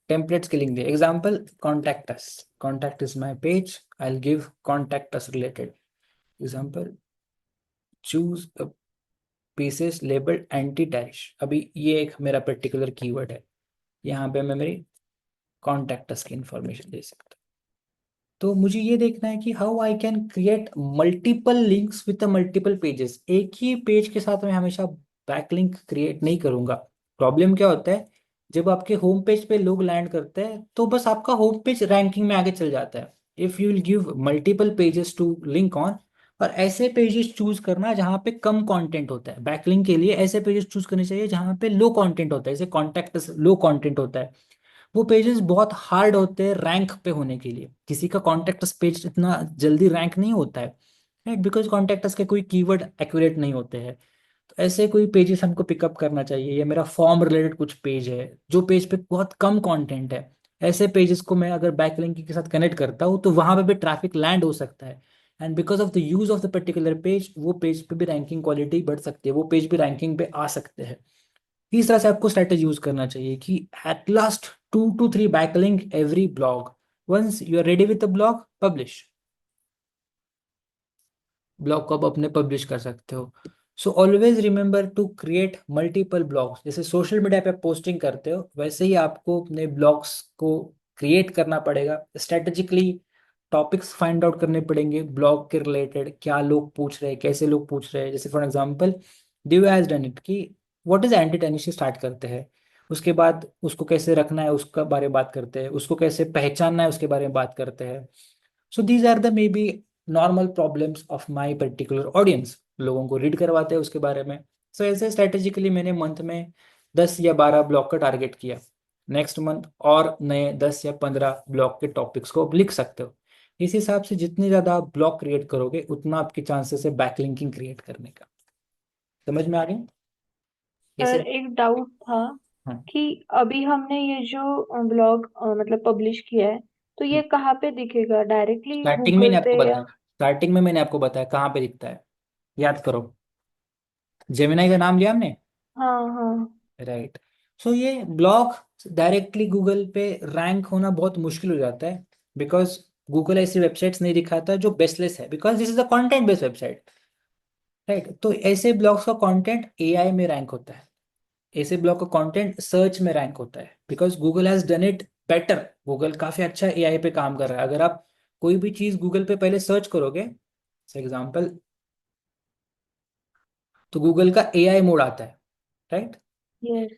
टेम्पलेट्स के लिंक दिए। Example, contact us, contact is my page, I will give contact us related example, choose pieces labelled anti tarnish. अभी ये एक मेरा पर्टिकुलर कीवर्ड है, यहाँ पे मैं मेरी कॉन्टैक्ट अस की इंफॉर्मेशन दे सकता हूँ। तो मुझे ये देखना है कि how I can create multiple links with multiple pages. एक ही पेज के साथ मैं हमेशा बैकलिंक क्रिएट नहीं करूंगा। प्रॉब्लम क्या होता है, जब आपके होम पेज पे लोग लैंड करते हैं तो बस आपका होम पेज रैंकिंग में आगे चल जाता है। If you will give multiple pages to link on, और ऐसे पेजेस चूज करना जहाँ पे कम कंटेंट होता है। बैकलिंक के लिए ऐसे पेजेस चूज करने चाहिए जहाँ पे लो कंटेंट होता है, जैसे कॉन्टैक्ट लो कंटेंट होता है। वो पेजेस बहुत हार्ड होते हैं रैंक पे होने के लिए। किसी का कॉन्टैक्टस पेज इतना जल्दी रैंक नहीं होता है, राइट? बिकॉज कॉन्टैक्टस के कोई कीवर्ड एक्यूरेट नहीं होते हैं। तो ऐसे कोई पेजेस हमको पिकअप करना चाहिए। ये मेरा फॉर्म रिलेटेड कुछ पेज है, जो पेज पे बहुत कम कंटेंट है। ऐसे पेजेस को मैं अगर बैकलिंकिंग के साथ कनेक्ट करता हूँ तो वहां पे भी ट्रैफिक लैंड हो सकता है। And because of the use of the particular page, वो पेज पे भी रैंकिंग क्वालिटी बढ़ सकती है, वो पेज भी रैंकिंग पे आ सकते हैं। इस तरह से आपको स्ट्रेटेजी यूज करना चाहिए कि at last 2 to 3 backlink every blog. Once you are ready with the blog, publish. Blog को आप अपने पब्लिश कर सकते हो। So always remember to create multiple blogs. जैसे सोशल मीडिया पे पोस्टिंग करते हो वैसे ही आपको अपने ब्लॉग्स को क्रिएट करना पड़ेगा। स्ट्रेटेजिकली टॉपिक्स फाइंड आउट करने पड़ेंगे ब्लॉग के रिलेटेड, क्या लोग पूछ रहे हैं, कैसे लोग पूछ रहे हैं। जैसे for example Divya has done it कि what is anti tennis start करते हैं, उसके बाद उसको कैसे रखना है उसका बारे में बात करते हैं, उसको कैसे पहचानना है उसके बारे में बात करते हैं। So these are the may be normal problems of my particular audience. लोगों को रीड करवाते हैं उसके बारे में। सो ऐसे स्ट्रेटेजिकली मैंने मंथ में 10 या 12 ब्लॉक का टारगेट किया। नेक्स्ट मंथ और नए 10 या 15 ब्लॉक के टॉपिक्स को आप लिख सकते हो। इस हिसाब से जितने ज़्यादा आप ब्लॉक क्रिएट करोगे उतना आपके चांसेस है बैकलिंकिंग क्रिएट करने का। समझ में आ गया कैसे? सर एक डाउट था हाँ। कि अभी हमने ये जो ब्लॉग मतलब पब्लिश किया है, तो ये कहाँ पे दिखेगा? डायरेक्टली स्टार्टिंग में गूगल मैंने पे आपको या? बताया, स्टार्टिंग में मैंने आपको बताया कहाँ पे दिखता है, याद करो। जेमिनाई का नाम लिया हमने, हाँ हाँ। राइट। सो ये ब्लॉग डायरेक्टली गूगल पे रैंक होना बहुत मुश्किल हो जाता है, बिकॉज गूगल ऐसी वेबसाइट्स नहीं दिखाता जो बेसलेस है, because this is a content based website, right. तो ऐसे ब्लॉग्स का कंटेंट एआई में रैंक होता है, ऐसे ब्लॉग का कंटेंट सर्च में रैंक होता है, because Google has done it better. Google काफी अच्छा एआई पे काम कर रहा है। अगर आप कोई भी चीज गूगल पे पहले सर्च करोगे, फॉर एग्जाम्पल, तो गूगल का एआई मोड आता है, राइट। यस।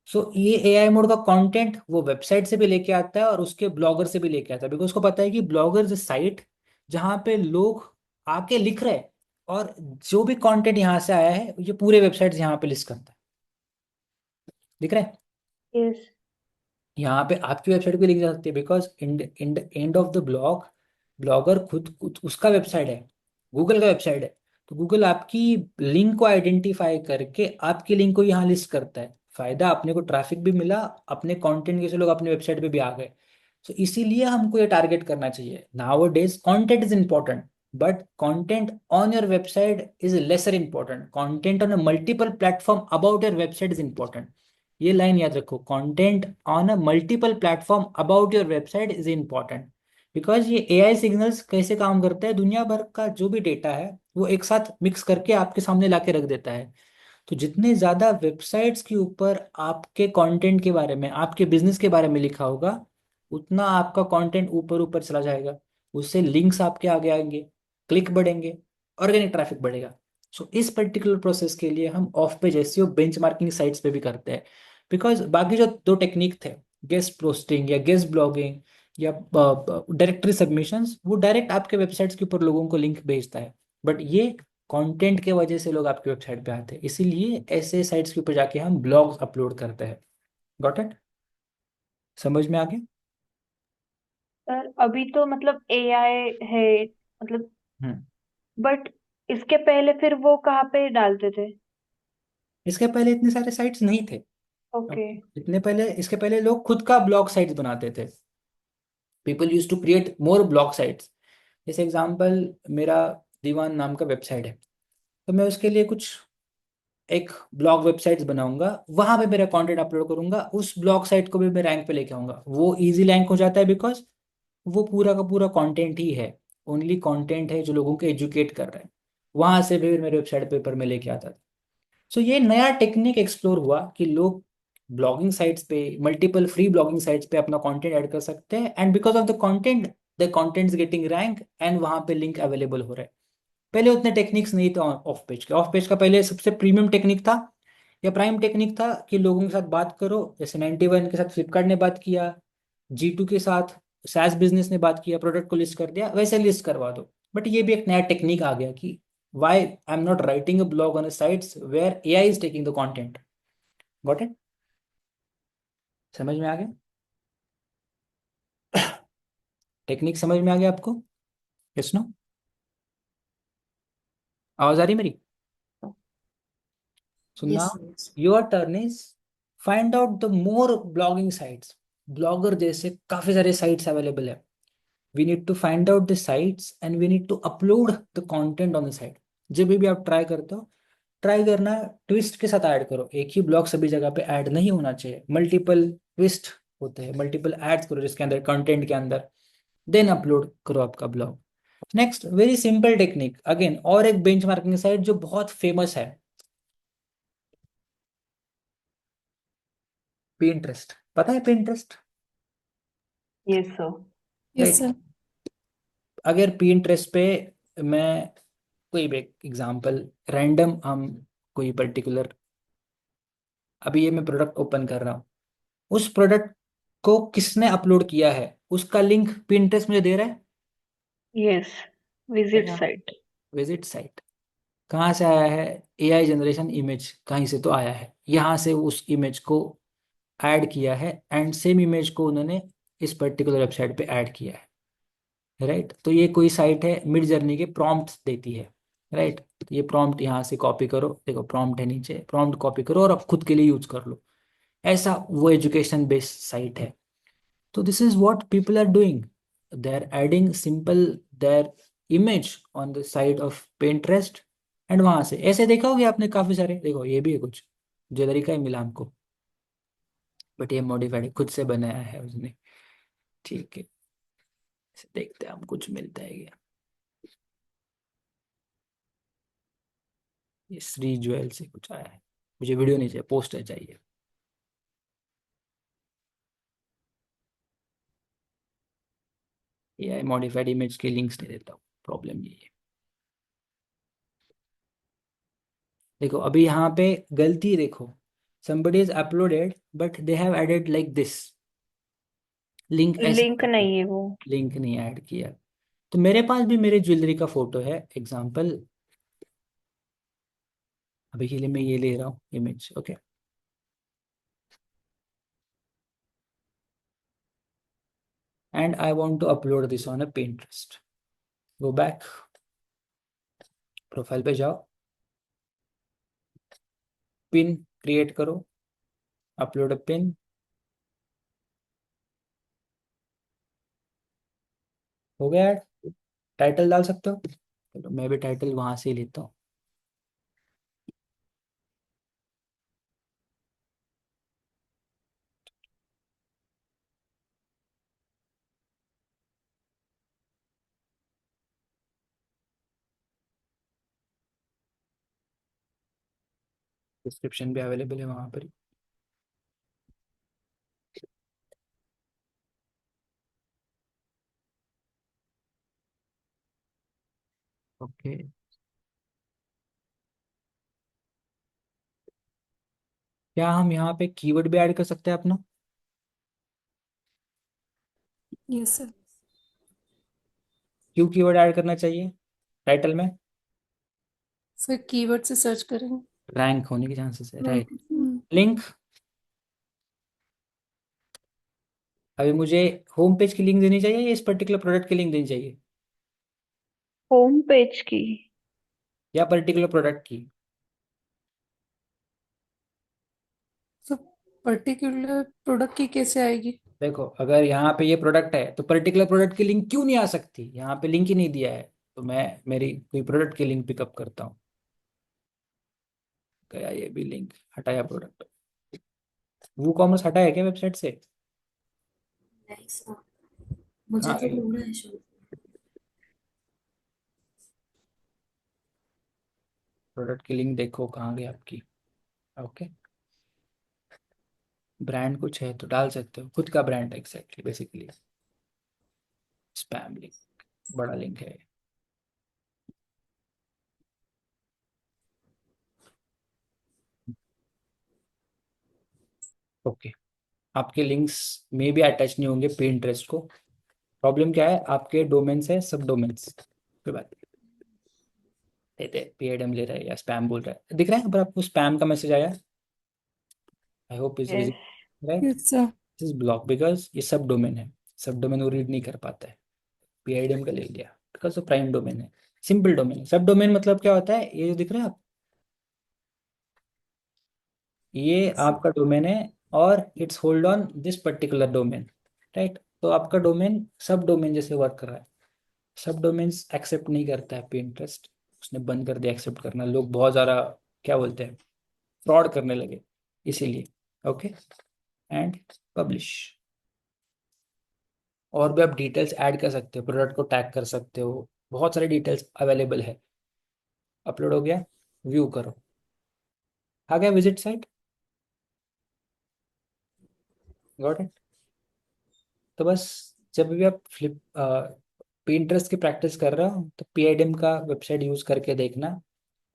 सो ये एआई मोड का कंटेंट वो वेबसाइट से भी लेके आता है और उसके ब्लॉगर से भी लेके आता है, बिकॉज उसको पता है कि ब्लॉगर साइट जहाँ पे लोग आके लिख रहे हैं, और जो भी कंटेंट यहाँ से आया है ये पूरे वेबसाइट यहाँ पे लिस्ट करता है। दिख रहा है? यस। यहाँ पे आपकी वेबसाइट भी लिंक जा सकती है, because end of the blog blogger खुद उसका वेबसाइट है, गूगल का वेबसाइट है। तो गूगल आपकी लिंक को आइडेंटिफाई करके आपकी लिंक को यहाँ लिस्ट करता है। फायदा अपने को ट्रैफिक भी मिला, अपने कंटेंट के से लोग अपने वेबसाइट पे भी आ गए। तो इसीलिए हमको ये टारगेट करना चाहिए। Now days content is important, but content on your website is lesser important. Content on a multiple platform about your website is important. ये लाइन याद रखो, content on a multiple platform about your website is important. Because ये AI signals कैसे काम करते हैं, दुनिया भर का जो भी डेटा है वो एक साथ मिक्स करके आपके सामने लाके रख देता है। तो जितने ज्यादा वेबसाइट्स के ऊपर आपके कंटेंट के बारे में, आपके बिजनेस के बारे में लिखा होगा, उतना आपका कंटेंट ऊपर ऊपर चला जाएगा। उससे लिंक्स आपके आगे आएंगे, क्लिक बढ़ेंगे, ऑर्गेनिक ट्रैफिक बढ़ेगा। सो इस पर्टिकुलर प्रोसेस के लिए हम of page SEO benchmarking sites पे भी करते हैं। बिकॉज बाकी जो दो टेक्निक थे, गेस्ट पोस्टिंग या गेस्ट ब्लॉगिंग या डायरेक्टरी सबमिशंस, वो डायरेक्ट आपके वेबसाइट्स के ऊपर लोगों को लिंक भेजता है। बट ये कंटेंट के वजह से लोग आपकी वेबसाइट पे आते हैं, इसीलिए ऐसे साइट्स के ऊपर जाके हम ब्लॉग्स अपलोड करते हैं। Got it? समझ में आ गया? सर अभी तो मतलब एआई है, मतलब, हम्म। बट इसके पहले फिर वो कहाँ पे डालते थे? इसके पहले इतने सारे साइट्स नहीं थे। अब ओके। इतने पहले, इसके पहले लोग खुद का ब्लॉग साइट्स बनाते थे। People use to create more blog sites. जैसे एग्जांपल, मेरा दीवान नाम का वेबसाइट है, तो मैं उसके लिए कुछ एक ब्लॉग वेबसाइट्स बनाऊंगा, वहां पे मेरा कंटेंट अपलोड करूंगा, उस ब्लॉग साइट को भी मैं रैंक पे लेके आऊंगा। वो इजी रैंक हो जाता है, बिकॉज वो पूरा का पूरा कंटेंट ही है, ओनली कंटेंट है जो लोगों को एजुकेट कर रहे हैं। वहां से भी मेरे वेबसाइट पेपर में लेके आता था। सो ये नया टेक्निक एक्सप्लोर हुआ कि लोग ब्लॉगिंग साइट्स पे, मल्टीपल फ्री ब्लॉगिंग साइट्स पे अपना कंटेंट ऐड कर सकते हैं, and because of the content is getting rank and वहां पे लिंक अवेलेबल हो रहा है। पहले उतने टेक्निक्स नहीं थे ऑफ पेज के। ऑफ पेज का पहले सबसे प्रीमियम टेक्निक था या प्राइम टेक्निक था कि लोगों के साथ बात करो, जैसे 91 के साथ फ्लिपकार्ट ने बात किया, G2 के साथ सैस बिजनेस ने बात किया, प्रोडक्ट को लिस्ट कर दिया, वैसे लिस्ट करवा दो। बट ये भी एक नया टेक्निक आ गया कि why I am not writing a blog on a sites where AI is taking the content. Got it? समझ में आ गया? टेक्निक समझ में आ गया आपको? Yes no? आवाज आ रही मेरी? So Yes, now sir, yes. your turn is find out the more blogging sites. Blogger जैसे काफी सारे साइट्स अवेलेबल है। We need to find out the sites and we need to upload the content on the site. जब भी आप try करते हो, try करना ट्विस्ट के साथ ऐड करो। एक ही ब्लॉग सभी जगह पे ऐड नहीं होना चाहिए, मल्टीपल ट्विस्ट होते हैं, मल्टीपल एड्स करो जिसके अंदर कंटेंट के अंदर, देन अपलोड करो आपका blog. Next very simple technique again, और एक बेंचमार्किंग साइट जो बहुत फेमस है, पिंटरेस्ट। पता है Pinterest? Yes sir. Yes, right. sir. अगर पिंटरेस्ट पे मैं कोई भी एग्जांपल रैंडम, हम कोई पर्टिकुलर, अभी ये मैं प्रोडक्ट ओपन कर रहा हूँ, उस प्रोडक्ट को किसने अपलोड किया है उसका लिंक पिंटरेस्ट मुझे दे रहा है। Yes, visit site. Visit site कहाँ से आया है? एआई जनरेशन इमेज कहीं से तो आया है, यहाँ से उस इमेज को ऐड किया है एंड सेम इमेज को उन्होंने इस पर्टिकुलर वेबसाइट पे ऐड किया है। राइट, तो ये कोई साइट है मिड जर्नी के प्रॉम्प्ट्स देती है। राइट, तो ये प्रॉम्प्ट यहाँ से कॉपी करो, देखो प्रॉम्प्ट है नीचे, प्रॉम्प्ट कॉपी करो और अब खुद के लिए यूज कर लो। ऐसा वो एजुकेशन बेस्ड साइट है। तो this is what people are doing, they are adding simple their image on the side of Pinterest, and वहां से ऐसे देखा होगा आपने काफी सारे, देखो ये भी है कुछ ज्वेलरी का ही मिला हमको, बट ये मॉडिफाइड खुद से बनाया है उसने। ठीक है, इसे देखते हैं हम कुछ मिलता है क्या। ये श्री ज्वेल से कुछ आया है, मुझे वीडियो नहीं चाहिए, पोस्टर चाहिए। ये मॉडिफाइड इमेज के लिंक्स नहीं देता हूँ, प्रॉब्लम ये है। देखो अभी यहाँ पे गलती देखो, somebody is uploaded but they have added like this, link ऐसे लिंक नहीं है वो। लिंक नहीं ऐड किया। तो मेरे पास भी मेरे ज्वेलरी का फोटो है एग्जांपल, अभी के लिए मैं ये ले रहा हूँ image. Okay, and I want to upload this on a Pinterest। Go back, profile पे जाओ, पिन क्रिएट करो, अपलोड अ पिन। हो गया ऐड, टाइटल डाल सकते हो, चलो मैं भी टाइटल वहां से ही लेता हूँ। डिस्क्रिप्शन भी अवेलेबल है वहां पर। ओके, क्या हम यहाँ पे कीवर्ड भी ऐड कर सकते हैं अपना? Yes, sir. क्यों कीवर्ड ऐड करना चाहिए टाइटल में? फिर कीवर्ड से सर्च करेंगे। रैंक होने के चांसेस है, राइट। हम्म, लिंक, अभी मुझे होम पेज की लिंक देनी चाहिए या इस पर्टिकुलर प्रोडक्ट की लिंक देनी चाहिए, होम पेज की। या पर्टिकुलर प्रोडक्ट की? तो पर्टिकुलर प्रोडक्ट की कैसे आएगी? देखो अगर यहाँ पे ये प्रोडक्ट है तो पर्टिकुलर प्रोडक्ट की लिंक क्यों नहीं आ सकती, यहाँ पे लिंक ही नहीं दिया है, तो मैं मेरी कोई प्रोडक्ट की लिंक पिकअप करता हूँ। गया ये भी लिंक, हटाया प्रोडक्ट। वो कॉमर्स हटाया क्या वेबसाइट से? नहीं सर, मुझे हाँ, तो ढूंढना है शुरू। प्रोडक्ट की लिंक देखो कहाँ गई आपकी। ओके, ब्रांड कुछ है तो डाल सकते हो, खुद का brand exactly basically. Spam link, बड़ा लिंक है। ओके, आपके लिंक्स में भी अटैच नहीं होंगे Pinterest को। प्रॉब्लम क्या है, आपके डोमेन्स है, सब डोमेन्स, कोई बात नहीं, देते PIDM ले रहा है या स्पैम बोल रहा है, दिख रहा है पर आपको स्पैम का मैसेज आया? I hope is yes. Visible, right. Yes, sir. This is block because ये सब डोमेन है, सब डोमेन वो रीड नहीं कर पाता है, PIDM का ले लिया बिकॉज वो प्राइम डोमेन है, सिंपल डोमेन है। सब डोमेन मतलब क्या होता है, ये जो दिख रहा है आप, ये आपका डोमेन है और it's hold on this particular domain, right. तो आपका डोमेन सब डोमेन जैसे वर्क कर रहा है। सब डोमेन्स एक्सेप्ट नहीं करता है Pinterest, उसने बंद कर दिया एक्सेप्ट करना, लोग बहुत ज़्यादा क्या बोलते हैं, फ्रॉड करने लगे इसीलिए। Okay, and publish. और भी आप डिटेल्स ऐड कर सकते हो, प्रोडक्ट को टैग कर सकते हो, बहुत सारी डिटेल्स अवेलेबल है। अपलोड हो गया, व्यू करो, आ गया विजिट साइट। Got it. तो बस जब भी आप Pinterest की प्रैक्टिस कर रहे हो तो PIDM का वेबसाइट यूज करके देखना,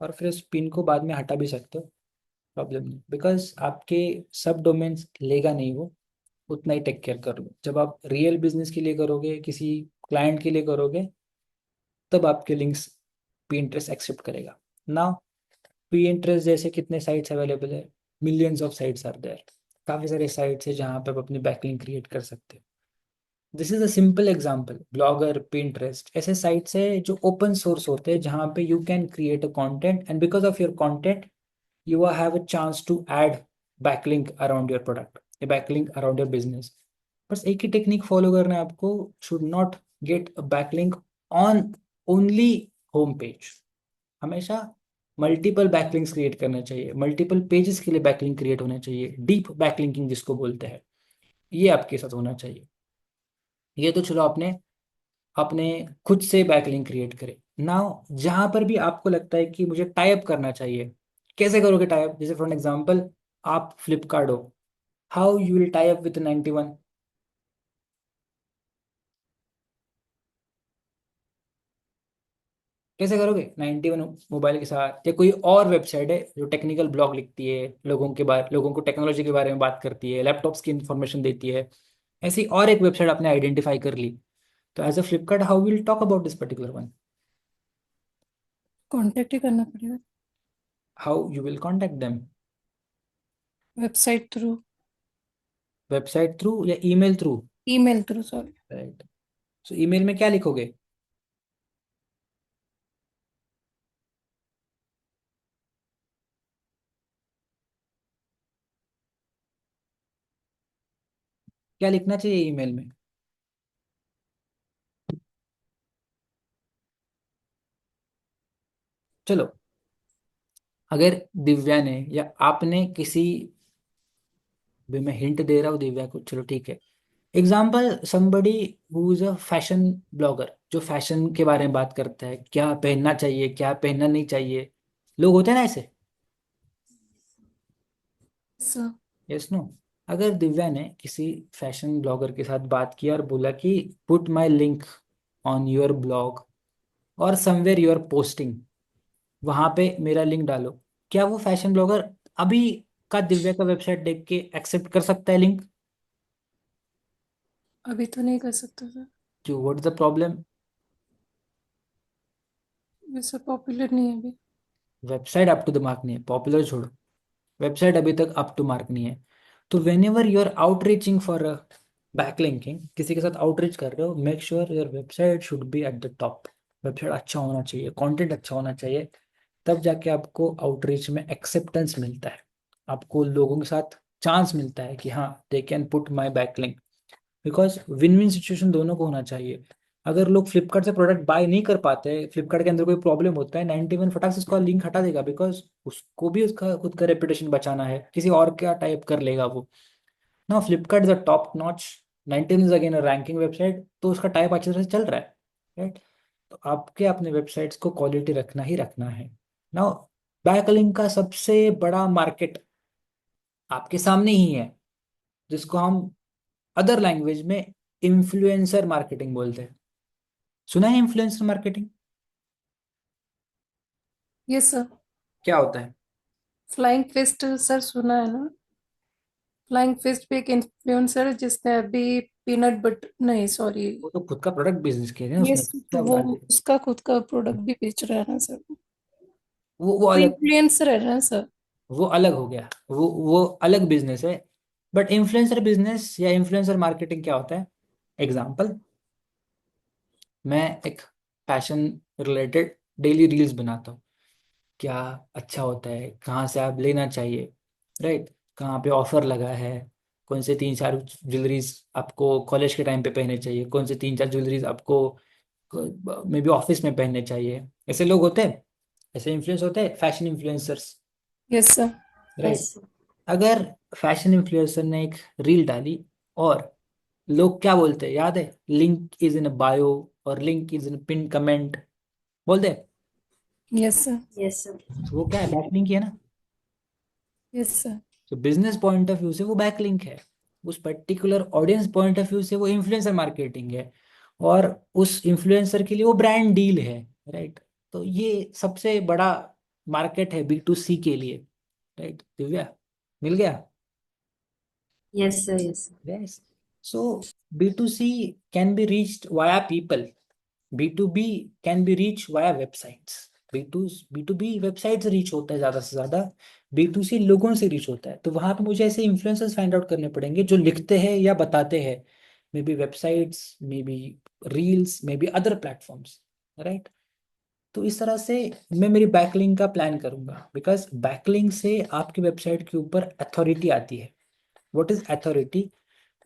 और फिर उस पिन को बाद में हटा भी सकते हो, प्रॉब्लम नहीं, बिकॉज आपके सब डोमेन्स लेगा नहीं वो, उतना ही टेक केयर कर लो। जब आप रियल बिजनेस के लिए करोगे, किसी क्लाइंट के लिए करोगे, तब आपके लिंक्स Pinterest एक्सेप्ट करेगा। नाउ Pinterest जैसे कितने साइट्स अवेलेबल है, millions of sites are there, काफ़ी सारे साइट्स है जहाँ पे आप अपनी बैकलिंक क्रिएट कर सकते हो। This is a simple example. Blogger, Pinterest ऐसे साइट्स है जो ओपन सोर्स होते हैं, जहाँ पे you can create a content, and because of your content you will have a chance to add backlink around your product, a backlink around your business। बस एक ही technique follow करना है आपको, should not get a backlink on only home page। हमेशा multiple backlinks create करना चाहिए, multiple pages के लिए बैकलिंक क्रिएट होना चाहिए, डीप बैकलिंकिंग जिसको बोलते हैं, ये आपके साथ होना चाहिए। ये तो चलो आपने अपने खुद से बैकलिंक क्रिएट करे। नाउ जहां पर भी आपको लगता है कि मुझे टाइप करना चाहिए, कैसे करोगे टाइप? जैसे फॉर एग्जांपल आप फ्लिपकार्ट हो, how you will type with 91? कैसे करोगे 91 मोबाइल के साथ? या कोई और वेबसाइट है जो टेक्निकल ब्लॉग लिखती है, लोगों को टेक्नोलॉजी के बारे में बात करती है, लैपटॉप्स की इंफॉर्मेशन देती है, ऐसी और एक वेबसाइट आपने आइडेंटिफाई कर ली, तो as a Flipkart how will talk about this particular one? Contact ही करना पड़ेगा how you will contact them? Website through, website through या email through? Email through, sorry. Right. So email में क्या लिखोगे? क्या लिखना चाहिए ईमेल में? चलो, अगर दिव्या ने या आपने किसी भी, मैं हिंट दे रहा हूँ दिव्या को, चलो ठीक है, example somebody who is a fashion blogger, जो फैशन के बारे में बात करता है, क्या पहनना चाहिए, क्या पहनना नहीं चाहिए, लोग होते हैं ना ऐसे, सर, यस नो? अगर दिव्या ने किसी फैशन ब्लॉगर के साथ बात किया और बोला कि put my link on your blog और समवेयर यू आर पोस्टिंग, वहां पे मेरा लिंक डालो, क्या वो फैशन ब्लॉगर अभी का दिव्या का वेबसाइट देख के एक्सेप्ट कर सकता है लिंक? अभी तो नहीं कर सकता सर, क्यों? What is the problem? वैसे पॉपुलर नहीं है अभी। Website up to the mark नहीं है, पॉपुलर छोड़ो, वेबसाइट अभी तक अप टू मार्क नहीं है। तो whenever you are outreaching for backlinking, किसी के साथ आउटरीच कर रहे हो, make sure your website should be at the top. Website अच्छा होना चाहिए, कंटेंट अच्छा होना चाहिए, तब जाके आपको आउटरीच में एक्सेप्टेंस मिलता है, आपको लोगों के साथ चांस मिलता है कि हाँ they can put my backlink. Because win win situation दोनों को होना चाहिए। अगर लोग फ्लिपकार्ट से प्रोडक्ट बाय नहीं कर पाते, फ्लिपकार्ट के अंदर कोई प्रॉब्लम होता है, 91 फटाक से उसका लिंक हटा देगा, बिकॉज उसको भी उसका खुद का रेपुटेशन बचाना है, किसी और क्या टाइप कर लेगा वो। ना Flipkart is a top notch, 91 is again a ranking website, तो उसका टाइप अच्छी तरह से चल रहा है, राइट? तो आपके अपने वेबसाइट्स को क्वालिटी रखना ही रखना है। ना बैकलिंक का सबसे बड़ा मार्केट आपके सामने ही है, जिसको हम अदर लैंग्वेज में इन्फ्लुएंसर मार्केटिंग बोलते हैं। सुना है इन्फ्लुएंसर मार्केटिंग? Yes sir. क्या होता है? फ्लाइंग फिस्ट सर सुना है ना? फ्लाइंग फिस्ट भी एक इन्फ्लुएंसर है जिसने अभी पीनट बटर, नहीं सॉरी, वो तो खुद का प्रोडक्ट बिजनेस किए हैं उसने, यस, तो क्या वो बात है। उसका खुद का प्रोडक्ट भी बेच रहा है ना सर, वो वो अलग, इन्फ्लुएंसर है ना सर। वो अलग हो गया, वो अलग बिजनेस है। बट इन्फ्लुएंसर बिजनेस या इन्फ्लुएंसर मार्केटिंग क्या होता है? एग्जाम्पल, मैं एक फैशन रिलेटेड डेली रील्स बनाता हूँ, क्या अच्छा होता है, कहाँ से आप लेना चाहिए, राइट? कहाँ पे ऑफर लगा है, कौन से 3-4 ज्वेलरीज आपको कॉलेज के टाइम पे पहनने चाहिए, कौन से 3-4 ज्वेलरीज आपको मे बी ऑफिस में पहनने चाहिए, ऐसे लोग होते हैं, ऐसे इन्फ्लुएंस होते हैं fashion influencers, yes sir. Right? Yes. अगर फैशन इन्फ्लुएंसर ने एक रील डाली और लोग क्या बोलते हैं याद है? लिंक इज इन बायो और link is in pin comment, बोल दे। Yes sir. Yes, sir. तो वो क्या है, बैकलिंक ही है ना। Yes sir. तो बिजनेस पॉइंट ऑफ व्यू से वो बैकलिंक है, उस particular audience point of view से वो इन्फ्लुएंसर मार्केटिंग है, और उस इन्फ्लुएंसर के लिए वो ब्रांड डील है, राइट। तो ये सबसे बड़ा मार्केट है B2C के लिए, राइट दिव्या, मिल गया। Yes, sir. Yes, sir. Yes. So B2C can be reached via people. B2B can be reached via websites. B2B website से रीच होता है ज़्यादा से ज़्यादा, B2C लोगों से रीच होता है। तो वहाँ पे मुझे ऐसे इन्फ्लुएंसर्स फाइंड आउट करने पड़ेंगे जो लिखते हैं या बताते हैं, may be websites, may be reels, may be other platforms, right. तो इस तरह से मैं मेरी बैकलिंक का प्लान करूंगा, बिकॉज बैकलिंक से आपकी वेबसाइट के ऊपर अथॉरिटी आती है। What is authority?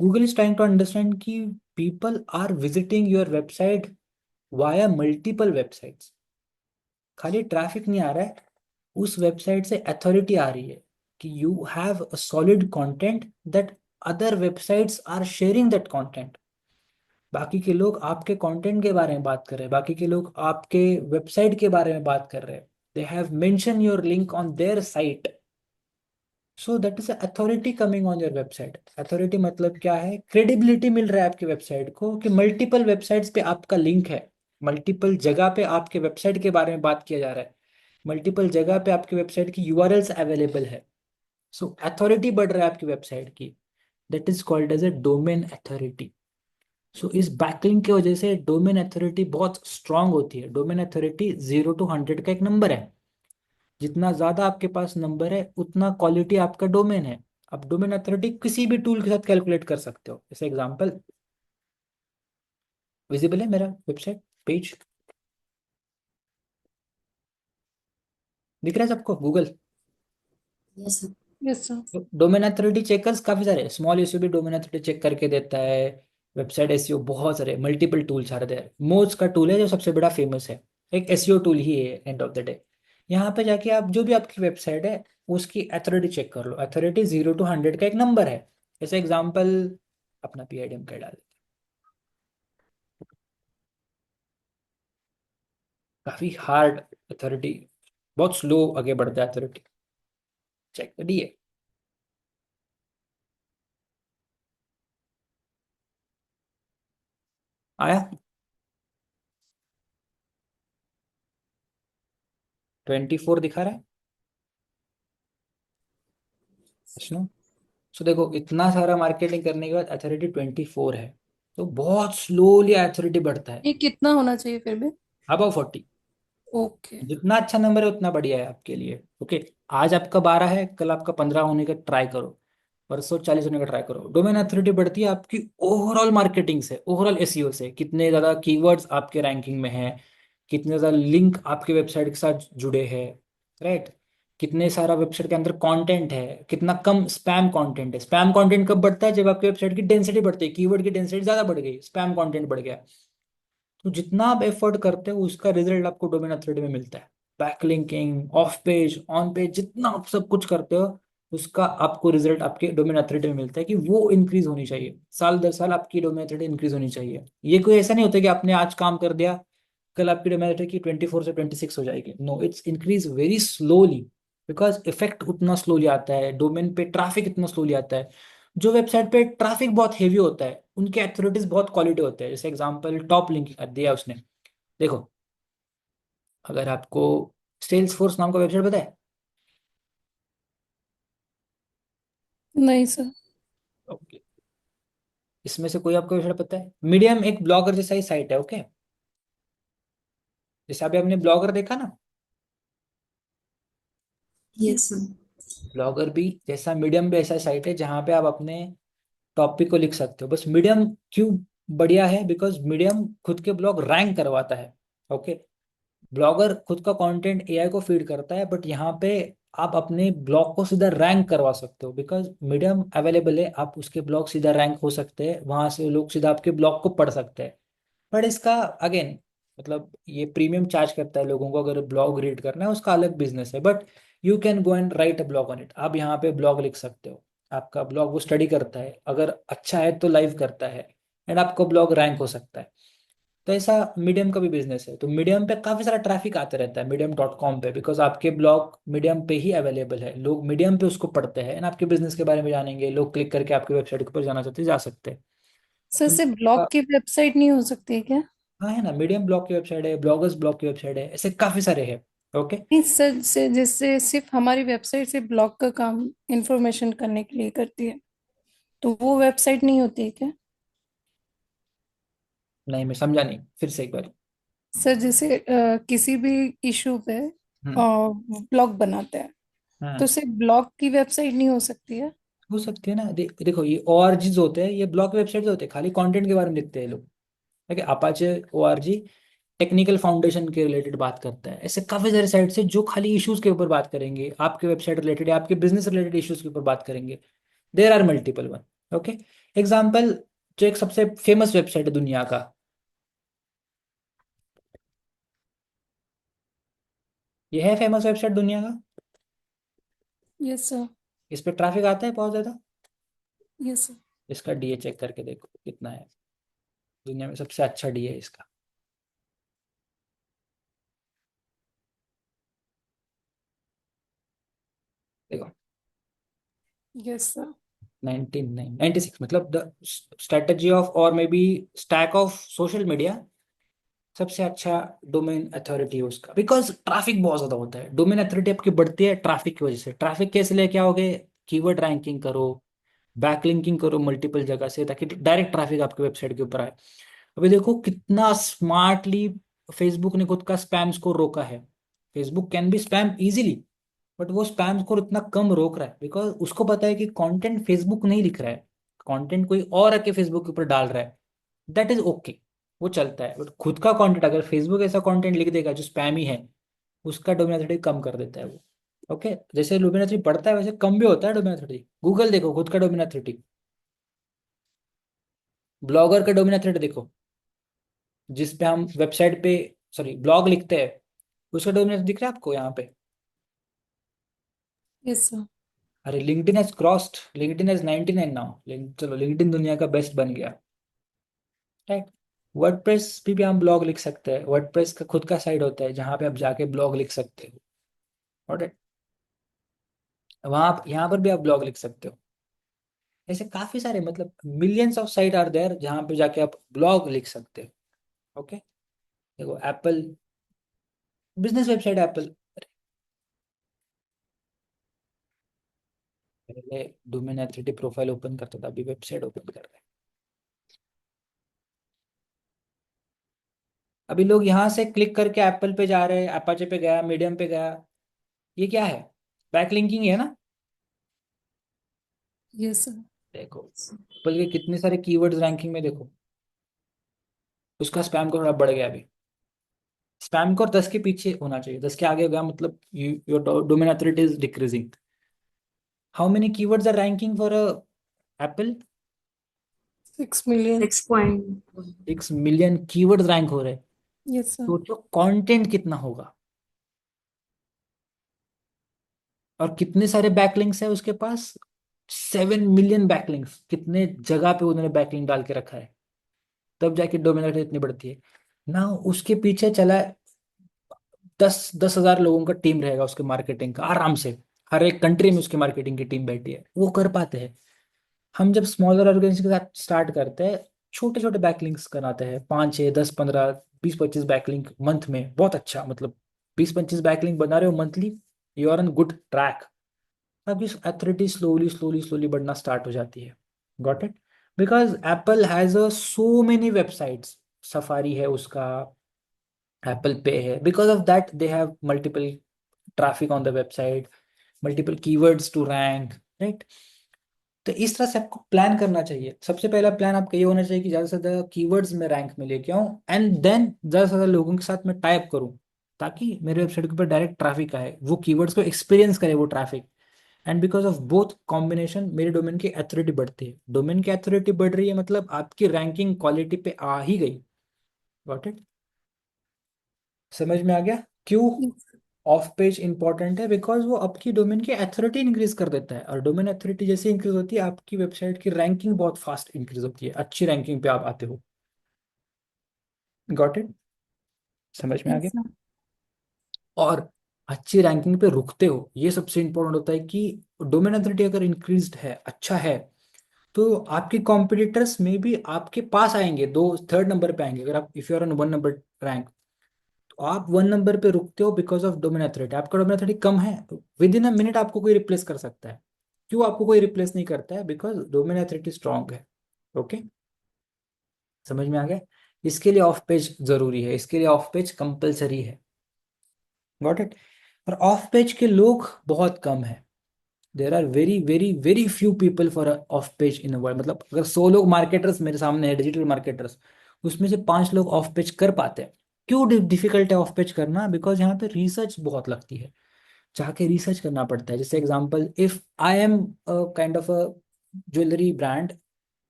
Google is trying to understand कि people are visiting your website via multiple websites, खाली ट्रैफिक नहीं आ रहा है, उस वेबसाइट से अथॉरिटी आ रही है कि you have a solid content that other websites are sharing that content. बाकी के लोग आपके कंटेंट के बारे में बात कर रहे हैं, बाकी के लोग आपके वेबसाइट के बारे में बात कर रहे हैं, they have mention your link on their site. So that is authority coming on your website. Authority मतलब क्या है? क्रेडिबिलिटी मिल रहा है आपकी वेबसाइट को कि मल्टीपल वेबसाइट्स पे आपका लिंक है, मल्टीपल जगह पे आपके वेबसाइट के बारे में बात किया जा रहा है, मल्टीपल जगह पे आपकी वेबसाइट की यूआरएल्स अवेलेबल है। सो अथॉरिटी बढ़ रहा है आपकी वेबसाइट की, that is called as a domain authority. So इस बैकलिंक की वजह से डोमेन अथॉरिटी बहुत स्ट्रांग होती है। डोमेन अथॉरिटी 0 to 100 का एक नंबर है, जितना ज्यादा आपके पास नंबर है उतना क्वालिटी आपका डोमेन है। अब डोमेन अथॉरिटी किसी भी टूल के साथ कैलकुलेट कर सकते हो। जैसे एग्जांपल, विजिबल है मेरा वेबसाइट पेज, दिख रहा है सबको? Google Yes, sir. Yes sir. Domain authority checkers काफी सारे, स्मॉल इश्यू भी डोमेन अथॉरिटी चेक करके देता है। वेबसाइट एसईओ बहुत सारे मल्टीपल टूल्स आ रहे हैं। मोज का टूल है जो सबसे बड़ा फेमस है, एक एसईओ टूल ही है एंड ऑफ द डे। यहाँ पे जाके आप जो भी आपकी वेबसाइट है उसकी अथॉरिटी चेक कर लो। अथॉरिटी 0 to 100 का एक नंबर है। जैसे एग्जाम्पल अपना PIDM का डाल, काफी हार्ड अथॉरिटी, बहुत स्लो आगे बढ़ता है अथॉरिटी, चेक करिए। आया 24 दिखा रहा है विष्णु। सो देखो, इतना सारा मार्केटिंग करने के बाद अथॉरिटी 24 है, तो बहुत स्लोली अथॉरिटी बढ़ता है। ये कितना होना चाहिए फिर भी? अबव 40। ओके। जितना अच्छा नंबर है उतना बढ़िया है आपके लिए। ओके, आज आपका 12 है, कल आपका 15 होने का ट्राई करो, परसों 40 होने का ट्राई करो। डोमेन अथॉरिटी बढ़ती है आपकी ओवरऑल मार्केटिंग से, ओवरऑल एसईओ से, कितने ज़्यादा कीवर्ड्स आपके रैंकिंग में हैं, कितने ज़्यादा लिंक आपके वेबसाइट के साथ जुड़े हैं, राइट। कितने सारा वेबसाइट के अंदर कंटेंट है, कितना कम स्पैम कंटेंट है। स्पैम कंटेंट कब बढ़ता है? जब आपकी वेबसाइट की डेंसिटी बढ़ती है, कीवर्ड की डेंसिटी ज़्यादा बढ़ गई, स्पैम कंटेंट बढ़ गया। तो जितना आप एफर्ट करते हो उसका रिजल्ट आपको डोमेन अथॉरिटी में मिलता है। Backlinking, of page, on page, जितना आप सब कुछ करते हो उसका आपको रिजल्ट आपके डोमेन अथॉरिटी में मिलता है कि वो इंक्रीज होनी चाहिए। साल दर साल आपकी डोमेन अथॉरिटी इंक्रीज होनी चाहिए। ये कोई ऐसा नहीं होता कि आपने आज काम कर दिया कल आपकी डोमेन अथॉरिटी की 24 से 26 हो जाएगी। No, it's increase very slowly, because effect उतना स्लोली आता है, डोमेन पे ट्रैफिक इतना स्लोली आता है। जो वेबसाइट पे ट्रैफिक बहुत हेवी होता है उनके अथॉरिटीज बहुत क्वालिटी होते हैं। जैसे एग्जांपल टॉप लिंक दिया उसने, देखो, अगर आपको सेल्स फोर्स नाम का वेबसाइट पता है? नहीं सर। ओके, इसमें से कोई आपको वेबसाइट पता है? मीडियम एक ब्लॉगर जैसा ही साइट है, ओके। जैसे अभी आपने ब्लॉगर देखा ना, Yes, sir. ब्लॉगर भी जैसा मीडियम भी ऐसा साइट है जहाँ पे आप अपने टॉपिक को लिख सकते हो। बस मीडियम क्यों बढ़िया है? बिकॉज मीडियम खुद के ब्लॉग रैंक करवाता है, ओके। ब्लॉगर खुद का कंटेंट एआई को फीड करता है, बट यहाँ पे आप अपने ब्लॉग को सीधा रैंक करवा सकते हो, बिकॉज मीडियम अवेलेबल है। आप उसके ब्लॉग सीधा रैंक हो सकते हैं, वहां से लोग सीधा आपके ब्लॉग को पढ़ सकते हैं। बट इसका अगेन मतलब ये प्रीमियम चार्ज करता है लोगों को, अगर ब्लॉग रीड करना है उसका अलग बिजनेस है। But you can go and right a blog on it. आप यहाँ पे ब्लॉग लिख सकते हो, आपका ब्लॉग वो स्टडी करता है, अगर अच्छा है तो लाइव करता है, एंड आपका ब्लॉग रैंक हो सकता है। तो ऐसा मीडियम का भी बिजनेस है। तो मीडियम पे काफी सारा ट्रैफिक आते रहता है medium.com पे, बिकॉज आपके ब्लॉग मीडियम पे ही अवेलेबल है, लोग मीडियम पे उसको पढ़ते हैं ना, आपके बिजनेस के बारे में जानेंगे, लोग क्लिक करके आपके वेबसाइट के ऊपर जाना चाहते हैं, जा सकते हैं। सर तो से ब्लॉग की वेबसाइट नहीं हो सकती है क्या? हाँ है ना, मीडियम ब्लॉग की वेबसाइट है, ब्लॉगर्स ब्लॉग की वेबसाइट है, ऐसे काफी सारे हैं। ओके। नहीं सर, से जैसे सिर्फ हमारी वेबसाइट से ब्लॉग का काम इंफॉर्मेशन करने के लिए करती है, तो वो वेबसाइट नहीं होती है क्या? नहीं मैं समझा नहीं, फिर से एक बार। सर जैसे किसी भी इशू पे हम्म। ब्लॉग बनाते हैं, तो हम्म। सिर्फ ब्लॉग की वेबसाइट नहीं हो सकती है? हो सकती है ना, देखो ये ORGs होते हैं, ये ब्लॉग वेबसाइट होते हैं, खाली कंटेंट के बारे में लिखते हैं लोग। ठीक है, अपाचे ORG टेक्निकल फाउंडेशन के रिलेटेड बात करता है। ऐसे काफी सारे साइट्स है जो खाली इश्यूज के ऊपर बात करेंगे, आपके वेबसाइट रिलेटेड या आपके बिजनेस रिलेटेड इश्यूज के ऊपर बात करेंगे। There are multiple one. Okay. Example, जो एक सबसे फेमस वेबसाइट है दुनिया का, ये है फेमस वेबसाइट दुनिया का, यस सर। इस पे ट्रैफिक आता है बहुत ज्यादा। Yes sir. इसका DA चेक करके देखो कितना है, दुनिया में सबसे अच्छा DA है इसका। देखो, यस सर। 96 मतलब द स्ट्रेटजी ऑफ और may be stack of social media, सबसे अच्छा डोमेन अथॉरिटी है उसका, बिकॉज ट्रैफिक बहुत ज्यादा होता है। डोमेन अथॉरिटी आपकी बढ़ती है ट्रैफिक की वजह से। ट्रैफिक कैसे लेके आओगे? कीवर्ड रैंकिंग करो, बैकलिंकिंग करो मल्टीपल जगह से, ताकि डायरेक्ट ट्रैफिक आपके वेबसाइट के ऊपर आए। अभी देखो कितना स्मार्टली फेसबुक ने खुद का स्पैम स्कोर रोका है। Facebook can be spam easily, but वो स्पैम स्कोर इतना कम रोक रहा है बिकॉज उसको पता है कि कंटेंट फेसबुक नहीं लिख रहा है, कंटेंट कोई और आके फेसबुक के ऊपर डाल रहा है। दैट इज ओके, वो चलता है। बट खुद का कंटेंट अगर फेसबुक ऐसा कंटेंट लिख देगा जो स्पैम ही है, उसका डोमिनेटिविटी कम कर देता है वो। ओके, जैसे डोमिनेटिविटी बढ़ता है वैसे कम भी होता है डोमिनेटिविटी। गूगल देखो खुद का डोमिनेटिविटी, ब्लॉगर का डोमिनेटिविटी देखो, जिस पे हम वेबसाइट पे सॉरी ब्लॉग लिखते हैं, उसका डोमिनेटिविटी दिख रहा है आपको यहाँ पे? Yes sir. अरे LinkedIn has crossed, LinkedIn has 99 now. चलो लिंक्डइन दुनिया का बेस्ट बन गया, राइट। वर्डप्रेस भी हम ब्लॉग लिख सकते हैं, वर्डप्रेस का खुद का साइट होता है जहाँ पे आप जाके ब्लॉग लिख सकते हो, राइट। वहाँ यहाँ पर भी आप ब्लॉग लिख सकते हो। ऐसे काफी सारे मतलब millions of site are there जहाँ पे जाके आप ब्लॉग लिख सकते हो। ओके। देखो एप्पल बिजनेस वेबसाइट, एप्पल पहले डोमेन अथॉरिटी प्रोफाइल ओपन करता था, अभी वेबसाइट ओपन कर रहे हैं। अभी लोग यहाँ से क्लिक करके एप्पल पे जा रहे हैं, अपाचे पे गया, मीडियम पे गया। ये क्या है? बैकलिंकिंग है ना। Yes sir. देखो एप्पल के कितने सारे कीवर्ड्स रैंकिंग में देखो, उसका स्पैम को थोड़ा बढ़ गया अभी। स्पैम को 10 के पीछे होना चाहिए, 10 के आगे हो गया मतलब your domain authority is decreasing. How many keywords are ranking for Apple? 6 million। 6.1। 6 million keywords rank हो रहे हैं। Yes sir. सोचो कंटेंट कितना होगा, और कितने सारे बैकलिंक्स है उसके पास? 7 मिलियन बैकलिंक्स। कितने जगह पे उन्होंने बैकलिंक डाल के रखा है, तब जाके डोमिनेट इतनी बढ़ती है ना। उसके पीछे चला 10-10 हजार लोगों का टीम रहेगा उसके मार्केटिंग का आराम से। हर एक कंट्री में उसकी मार्केटिंग की टीम बैठी है, वो कर पाते हैं। हम जब स्मॉलर ऑर्गेनाइजेशन के साथ स्टार्ट करते हैं, छोटे छोटे बैकलिंक्स कराते हैं, 5 6 10 15 20 25 बैकलिंक मंथ में, बहुत अच्छा मतलब 20 25 बैकलिंक बना रहे हो monthly, you are on good track. अब इस अथॉरिटी स्लोली स्लोली स्लोली बढ़ना स्टार्ट हो जाती है। Got it? Because Apple has a so many websites, Safari है उसका, एप्पल पे है, because of that they have multiple traffic on the website, multiple keywords to rank, right. तो इस तरह से आपको प्लान करना चाहिए। सबसे पहला प्लान आपका ये होना चाहिए कि ज़्यादा से ज़्यादा कीवर्ड्स में रैंक में लेके आऊँ, एंड देन ज़्यादा से ज़्यादा लोगों के साथ मैं टाइप करूँ, ताकि मेरे वेबसाइट के ऊपर डायरेक्ट ट्रैफिक आए, वो कीवर्ड्स को एक्सपीरियंस करे वो traffic. And because of both combination मेरे डोमेन की अथॉरिटी बढ़ती है। डोमेन की अथॉरिटी बढ़ रही है मतलब आपकी रैंकिंग क्वालिटी पे आ ही गई। Got it? समझ में आ गया क्यों ऑफ पेज इंपॉर्टेंट है? बिकॉज वो आपकी डोमेन की अथॉरिटी इंक्रीज कर देता है, और डोमेन अथॉरिटी जैसे इंक्रीज होती है आपकी वेबसाइट की रैंकिंग बहुत फास्ट इंक्रीज होती है, अच्छी रैंकिंग पे आप आते हो। Got it? समझ में आ Yes, गया? sir. और अच्छी रैंकिंग पे रुकते हो, ये सबसे इंपॉर्टेंट होता है कि डोमेन अथॉरिटी अगर इंक्रीज्ड है, अच्छा है, तो आपके कॉम्पिटिटर्स में भी आपके पास आएंगे, दो थर्ड नंबर पे आएंगे। अगर आप if you are on 1 number rank, तो आप 1 नंबर पे रुकते हो बिकॉज ऑफ डोमेन अथॉरिटी। आपका डोमेन अथॉरिटी कम है, विद इन अ मिनट आपको कोई रिप्लेस कर सकता है। क्यों आपको कोई रिप्लेस नहीं करता है? बिकॉज डोमेन अथॉरिटी स्ट्रांग है। ओके, समझ में आ गया? इसके लिए ऑफ पेज जरूरी है, इसके लिए ऑफ पेज कंपलसरी है। Got it? और ऑफ पेज के लोग बहुत कम है। There are very very very few people for off page in world. मतलब अगर 100 लोग मार्केटर्स मेरे सामने है, डिजिटल मार्केटर्स, उसमें से 5 लोग ऑफ पेज कर पाते हैं। क्यों डिफिकल्ट है ऑफ पेज करना? बिकॉज यहाँ पे रिसर्च बहुत लगती है, जाके रिसर्च करना पड़ता है। जैसे example, if I am kind of a jewellery brand,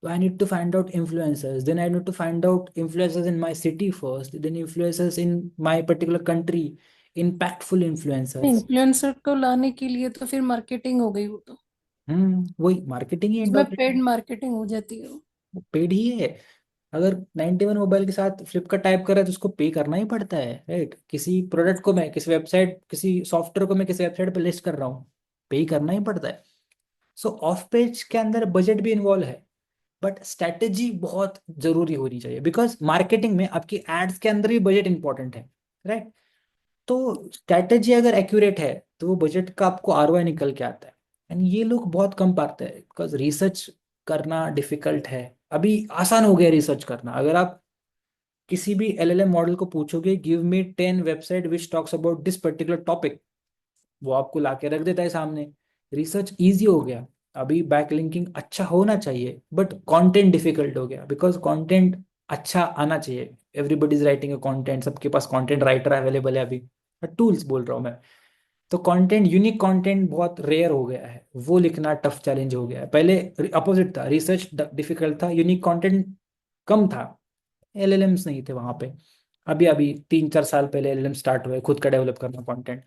so I need to find out influencers. Then I need to find out influencers in my city first, then influencers in my particular country, impactful influencers. Influencer को लाने के लिए तो फिर marketing हो गई, वो तो वही मार्केटिंग ही उसमें इंडस्ट्री पेड मार्केटिंग हो जाती है वो। पेड ही है। अगर 91 मोबाइल के साथ फ्लिपकार्ट टाइप कर रहा है तो उसको पे करना ही पड़ता है, राइट? किसी प्रोडक्ट को मैं किसी वेबसाइट, किसी सॉफ्टवेयर को मैं किसी वेबसाइट पे लिस्ट कर रहा हूँ, पे ही करना ही पड़ता है। सो ऑफ पेज के अंदर बजट भी इन्वॉल्व है, बट स्ट्रैटेजी बहुत जरूरी होनी चाहिए। बिकॉज मार्केटिंग में आपकी एड्स के अंदर भी बजट इंपॉर्टेंट है, राइट? तो स्ट्रैटेजी अगर एक्यूरेट है तो वो बजट का आपको आरओआई निकल के आता है। एंड ये लोग बहुत कम पाते हैं, बिकॉज रिसर्च करना डिफिकल्ट है। अभी आसान हो गया रिसर्च करना। अगर आप किसी भी एलएलएम मॉडल को पूछोगे, give me 10 website which talks about this particular topic, वो आपको ला के रख देता है सामने। रिसर्च इजी हो गया। अभी बैकलिंकिंग अच्छा होना चाहिए, बट कंटेंट डिफिकल्ट हो गया, बिकॉज कंटेंट अच्छा आना चाहिए। Everybody is writing a content, सबके पास कंटेंट राइटर अवेलेबल है अभी, टूल्स बोल रहा हूँ मैं। तो कंटेंट, यूनिक कंटेंट बहुत रेयर हो गया है, वो लिखना टफ चैलेंज हो गया है। पहले अपोजिट था, रिसर्च डिफिकल्ट था, यूनिक कंटेंट कम था, एलएलएम्स नहीं थे वहां पे। अभी अभी 3-4 साल पहले एलएलएम स्टार्ट हुए खुद का डेवलप करना कंटेंट।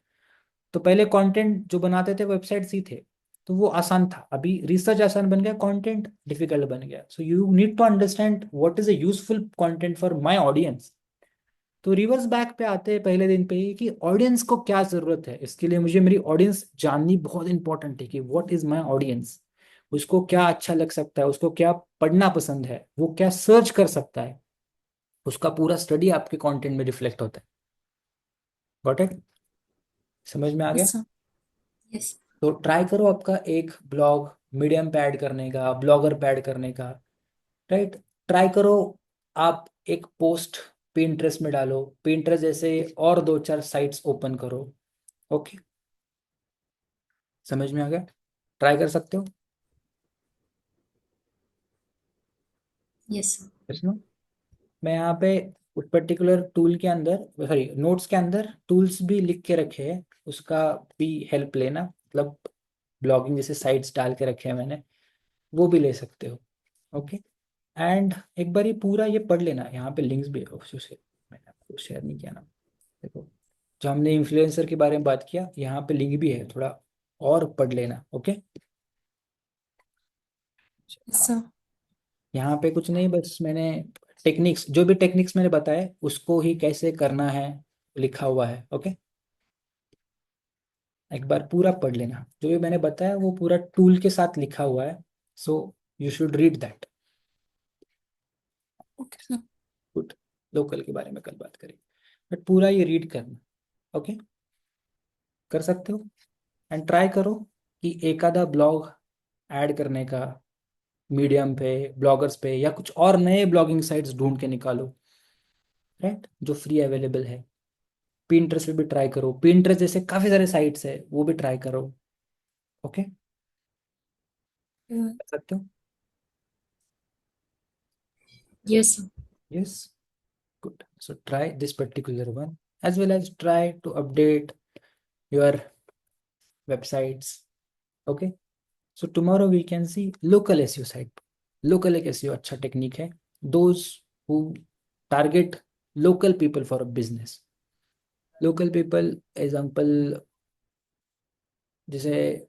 तो पहले कंटेंट जो बनाते थे वेबसाइट्स ही थे, तो वो आसान था। अभी रिसर्च आसान बन गया, कंटेंट डिफिकल्ट बन गया। So you need to understand what is a useful content for my audience. तो रिवर्स बैक पे आते हैं पहले दिन पे ही कि ऑडियंस को क्या जरूरत है। इसके लिए मुझे मेरी ऑडियंस जाननी बहुत इंपॉर्टेंट है कि व्हाट इज माय ऑडियंस। उसको क्या अच्छा लग सकता है, उसको क्या पढ़ना पसंद है, वो क्या सर्च कर सकता है, उसका पूरा स्टडी आपके कंटेंट में रिफ्लेक्ट होता है। Got it? समझ में आ गया? Yes, sir. Yes. तो ट्राई करो आपका एक ब्लॉग मीडियम पे ऐड करने का, ब्लॉगर पे ऐड करने का, राइट? ट्राई करो आप एक पोस्ट पिंटरेस्ट में डालो, पिंटरेस्ट जैसे और 2-4 साइट्स ओपन करो। ओके, समझ में आ गया? ट्राई कर सकते हो। Yes, sir. इसमें मैं यहाँ पे उस पर्टिकुलर टूल के अंदर, सॉरी नोट्स के अंदर टूल्स भी लिख के रखे हैं, उसका भी हेल्प लेना। मतलब ब्लॉगिंग जैसे साइट्स डाल के रखे हैं मैंने, वो भी ले सकते हो। ओके, एंड एक बार ये पूरा ये पढ़ लेना। यहाँ पे लिंक्स भी है, उसे मैंने आपको शेयर नहीं किया ना। देखो, जो हमने इन्फ्लुएंसर के बारे में बात किया, यहाँ पे लिंक भी है, थोड़ा और पढ़ लेना। Okay, Yes, sir. यहाँ पे कुछ नहीं, बस मैंने टेक्निक्स, जो भी टेक्निक्स मैंने बताए उसको ही कैसे करना है लिखा हुआ है। ओके, एक बार पूरा पढ़ लेना, जो भी मैंने बताया वो पूरा टूल के साथ लिखा हुआ है। So you should read that. Okay, sir. Good. Local के बारे में कल बात करेंगे, बट पूरा ये रीड करना। ओके, कर सकते हो। एंड ट्राई करो कि एक आधा ब्लॉग ऐड करने का, मीडियम पे, ब्लॉगर्स पे, या कुछ और नए ब्लॉगिंग साइट्स ढूंढ के निकालो, राइट? जो फ्री अवेलेबल है। पिंटरेस्ट पे भी ट्राई करो, पिंटरेस्ट जैसे काफी सारे साइट्स है, वो भी ट्राई करो। ओके, Uh, कर सकते हो। Yes, sir. Yes, good. So try this particular one, as well as try to update your websites. Okay, so tomorrow we can see local SEO site. Local एक SEO अच्छा technique है, those who target local people for a business. Local people example जैसे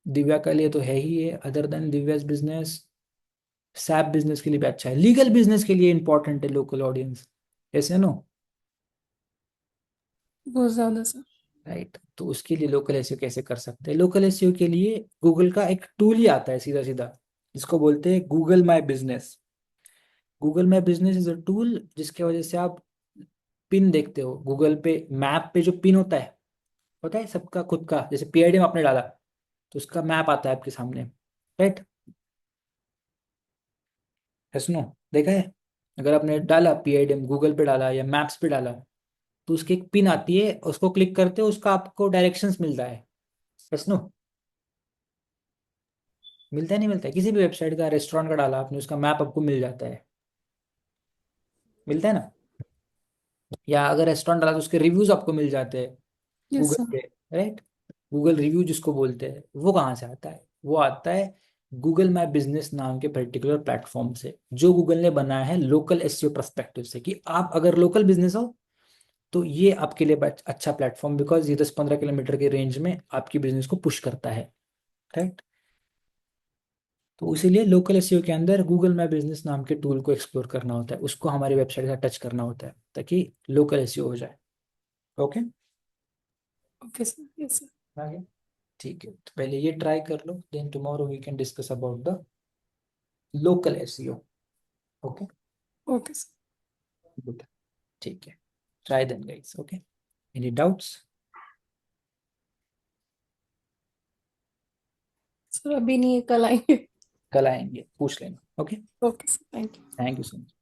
दिव्या के लिए तो है ही है, other than Divya's business, SAP business के लिए भी अच्छा है, लीगल बिजनेस के लिए इंपॉर्टेंट है लोकल ऑडियंस। ऐसे नो, बहुत ज़्यादा सर। राइट। तो उसके लिए लोकल एसईओ कैसे कर सकते हैं? लोकल एसईओ के लिए गूगल का एक टूल ही आता है सीधा सीधा, जिसको बोलते हैं Google my business. Google my business is a tool जिसके वजह से आप पिन देखते हो गूगल पे, मैप पे जो पिन होता है सबका खुद का, जैसे पीआईडी आपने डाला तो उसका मैप आता है आपके सामने, राइट। है सुनो, देखा है? अगर आपने डाला पीआईडी गूगल पे डाला या मैप्स पे डाला तो उसकी एक पिन आती है, उसको क्लिक करते हो उसका आपको डायरेक्शंस मिलता है सुनो। मिलता है नहीं मिलता है? किसी भी वेबसाइट का, रेस्टोरेंट का डाला आपने, उसका मैप आपको मिल जाता है, मिलता है ना? या अगर रेस्टोरेंट डाला तो उसके रिव्यूज आपको मिल जाते हैं यस गूगल सर। पे, राइट। गूगल रिव्यू जिसको बोलते हैं, वो कहाँ से आता है? वो आता है गूगल माई बिजनेस नाम के पर्टिकुलर प्लेटफॉर्म से, जो गूगल ने बनाया है लोकल एसईओ पर्सपेक्टिव से, कि आप अगर लोकल बिजनेस हो तो ये आपके लिए अच्छा प्लेटफॉर्म, बिकॉज ये 10-15 किलोमीटर के रेंज में आपकी बिजनेस को पुश करता है, राइट। तो इसीलिए लोकल एसईओ के अंदर गूगल माई बिजनेस नाम के टूल को एक्सप्लोर करना होता है, उसको हमारी वेबसाइट का टच करना होता है ताकि लोकल एसईओ हो जाए। Okay, okay sir, yes sir. आगे, ठीक है। तो पहले ये ट्राई कर लो, then tomorrow we can discuss about the local SEO. Okay, okay sir. Good, ठीक है। Try then guys, okay. Any doubts? Sir अभी नहीं है, कल आएंगे। कल आएंगे, पूछ लेना। Okay, okay sir, thank you. Thank you so much.